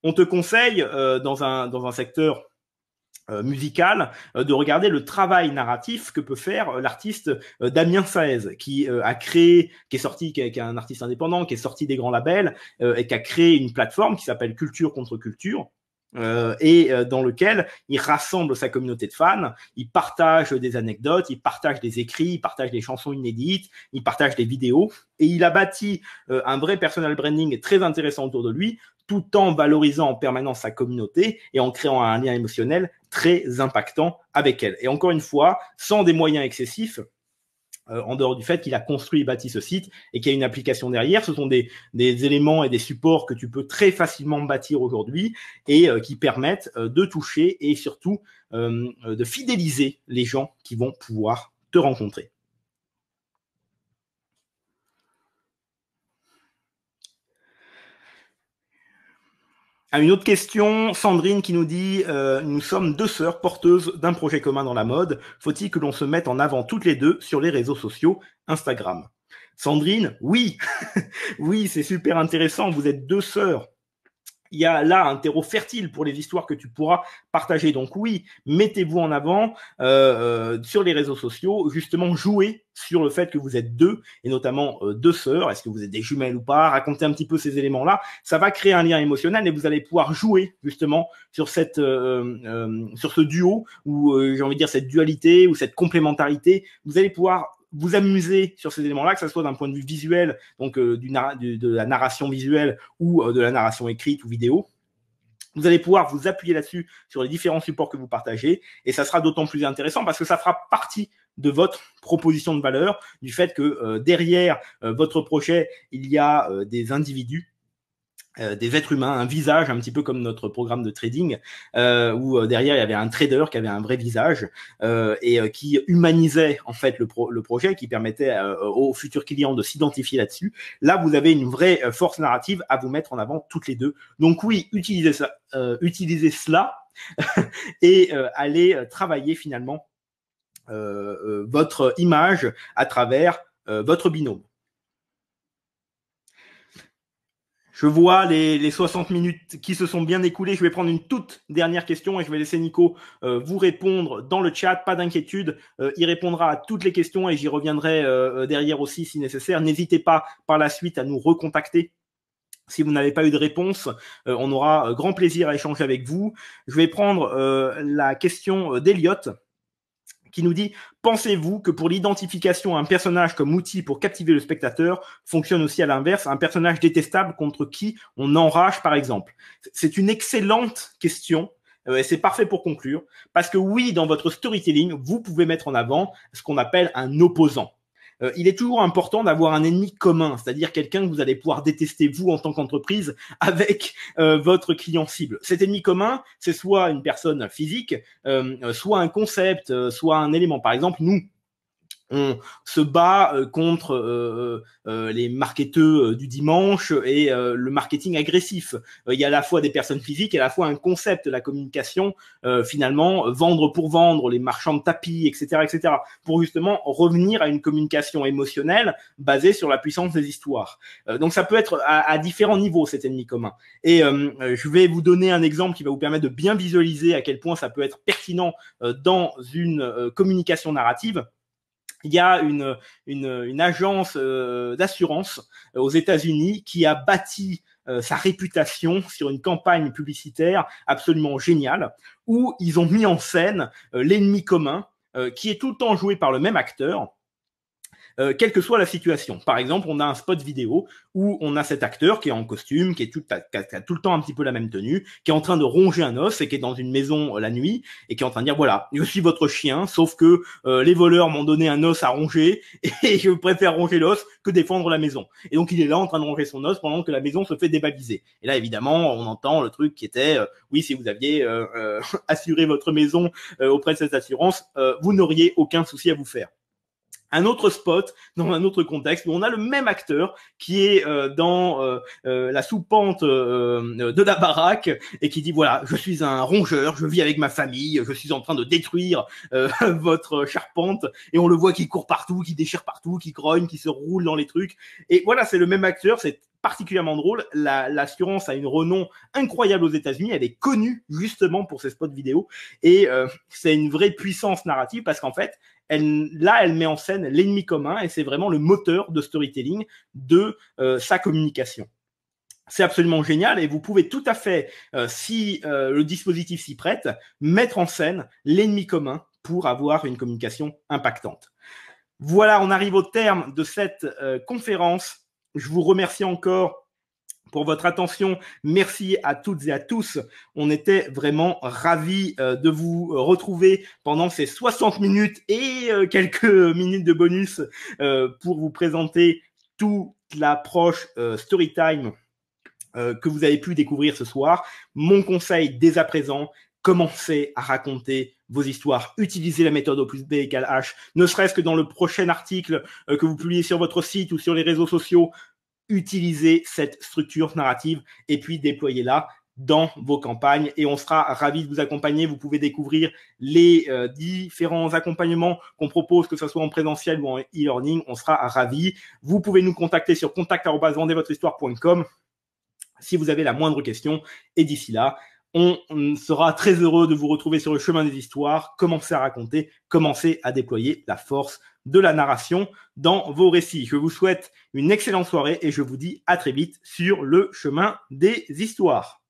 On te conseille, dans un secteur musical, de regarder le travail narratif que peut faire l'artiste Damien Saez, qui a créé, qui est un artiste indépendant, qui est sorti des grands labels et qui a créé une plateforme qui s'appelle Culture contre Culture. Dans lequel il rassemble sa communauté de fans, il partage des anecdotes, il partage des écrits, il partage des chansons inédites, il partage des vidéos, et il a bâti un vrai personal branding très intéressant autour de lui, tout en valorisant en permanence sa communauté et en créant un lien émotionnel très impactant avec elle. Et encore une fois, sans des moyens excessifs, en dehors du fait qu'il a construit et bâti ce site et qu'il y a une application derrière. Ce sont des éléments et des supports que tu peux très facilement bâtir aujourd'hui et qui permettent de toucher et surtout de fidéliser les gens qui vont pouvoir te rencontrer. Une autre question, Sandrine qui nous dit nous sommes deux sœurs porteuses d'un projet commun dans la mode. Faut-il que l'on se mette en avant toutes les deux sur les réseaux sociaux, Instagram? Sandrine, oui, oui, c'est super intéressant. Vous êtes deux sœurs. Il y a là un terreau fertile pour les histoires que tu pourras partager. Donc oui, mettez-vous en avant sur les réseaux sociaux, justement jouez sur le fait que vous êtes deux, et notamment deux sœurs. Est-ce que vous êtes des jumelles ou pas? Racontez un petit peu ces éléments-là. Ça va créer un lien émotionnel et vous allez pouvoir jouer justement sur sur ce duo, ou j'ai envie de dire cette dualité ou cette complémentarité. Vous allez pouvoir vous amuser sur ces éléments-là, que ce soit d'un point de vue visuel, donc de la narration visuelle ou de la narration écrite ou vidéo. Vous allez pouvoir vous appuyer là-dessus sur les différents supports que vous partagez et ça sera d'autant plus intéressant parce que ça fera partie de votre proposition de valeur, du fait que derrière votre projet, il y a des individus, des êtres humains, un visage, un petit peu comme notre programme de trading, où derrière il y avait un trader qui avait un vrai visage et qui humanisait en fait le projet, qui permettait aux futurs clients de s'identifier là-dessus. Là, vous avez une vraie force narrative à vous mettre en avant toutes les deux. Donc oui, utilisez cela et allez travailler finalement votre image à travers votre binôme. Je vois les 60 minutes qui se sont bien écoulées. Je vais prendre une toute dernière question et je vais laisser Nico vous répondre dans le chat. Pas d'inquiétude, il répondra à toutes les questions et j'y reviendrai derrière aussi si nécessaire. N'hésitez pas par la suite à nous recontacter Si vous n'avez pas eu de réponse, on aura grand plaisir à échanger avec vous. Je vais prendre la question d'Eliott qui nous dit « Pensez-vous que pour l'identification, un personnage comme outil pour captiver le spectateur fonctionne aussi à l'inverse, un personnage détestable contre qui on enrage par exemple ?» C'est une excellente question. Et c'est parfait pour conclure, parce que oui, dans votre storytelling, vous pouvez mettre en avant ce qu'on appelle un opposant. Il est toujours important d'avoir un ennemi commun, c'est-à-dire quelqu'un que vous allez pouvoir détester vous en tant qu'entreprise avec votre client cible. Cet ennemi commun, c'est soit une personne physique, soit un concept, soit un élément. Par exemple, nous, on se bat contre les marketeurs du dimanche et le marketing agressif. Il y a à la fois des personnes physiques et à la fois un concept, la communication, finalement, vendre pour vendre, les marchands de tapis, etc., etc., pour justement revenir à une communication émotionnelle basée sur la puissance des histoires. Donc ça peut être à différents niveaux, cet ennemi commun. Et je vais vous donner un exemple qui va vous permettre de bien visualiser à quel point ça peut être pertinent dans une communication narrative. Il y a une agence d'assurance aux États-Unis qui a bâti sa réputation sur une campagne publicitaire absolument géniale où ils ont mis en scène l'ennemi commun qui est tout le temps joué par le même acteur. Quelle que soit la situation. Par exemple, on a un spot vidéo où on a cet acteur qui est en costume, qui a tout le temps un petit peu la même tenue, qui est en train de ronger un os et qui est dans une maison la nuit et qui est en train de dire voilà, je suis votre chien, sauf que les voleurs m'ont donné un os à ronger et je préfère ronger l'os que défendre la maison. Et donc il est là en train de ronger son os pendant que la maison se fait débaliser. Et là évidemment, on entend le truc qui était oui, si vous aviez assuré votre maison auprès de cette assurance, vous n'auriez aucun souci à vous faire. Un autre spot dans un autre contexte où on a le même acteur qui est dans la sous-pente de la baraque et qui dit voilà, je suis un rongeur, je vis avec ma famille, je suis en train de détruire votre charpente, et on le voit qui court partout, qui déchire partout, qui grogne, qui se roule dans les trucs. Et voilà, c'est le même acteur, c'est particulièrement drôle. L'assurance a une renom incroyable aux États-Unis. Elle est connue justement pour ses spots vidéo et c'est une vraie puissance narrative parce qu'en fait, elle met en scène l'ennemi commun et c'est vraiment le moteur de storytelling de sa communication. C'est absolument génial et vous pouvez tout à fait, si le dispositif s'y prête, mettre en scène l'ennemi commun pour avoir une communication impactante. Voilà, on arrive au terme de cette conférence. Je vous remercie encore pour votre attention. Merci à toutes et à tous. On était vraiment ravis de vous retrouver pendant ces 60 minutes et quelques minutes de bonus pour vous présenter toute l'approche Storytime que vous avez pu découvrir ce soir. Mon conseil dès à présent, commencez à raconter vos histoires, utilisez la méthode O plus B égale H, ne serait-ce que dans le prochain article que vous publiez sur votre site ou sur les réseaux sociaux, utilisez cette structure narrative et puis déployez-la dans vos campagnes et on sera ravis de vous accompagner. Vous pouvez découvrir les différents accompagnements qu'on propose, que ce soit en présentiel ou en e-learning, on sera ravis. Vous pouvez nous contacter sur contact@vendezvotrehistoire.com si vous avez la moindre question et d'ici là, on sera très heureux de vous retrouver sur le chemin des histoires. Commencez à raconter, commencez à déployer la force de la narration dans vos récits. Je vous souhaite une excellente soirée et je vous dis à très vite sur le chemin des histoires.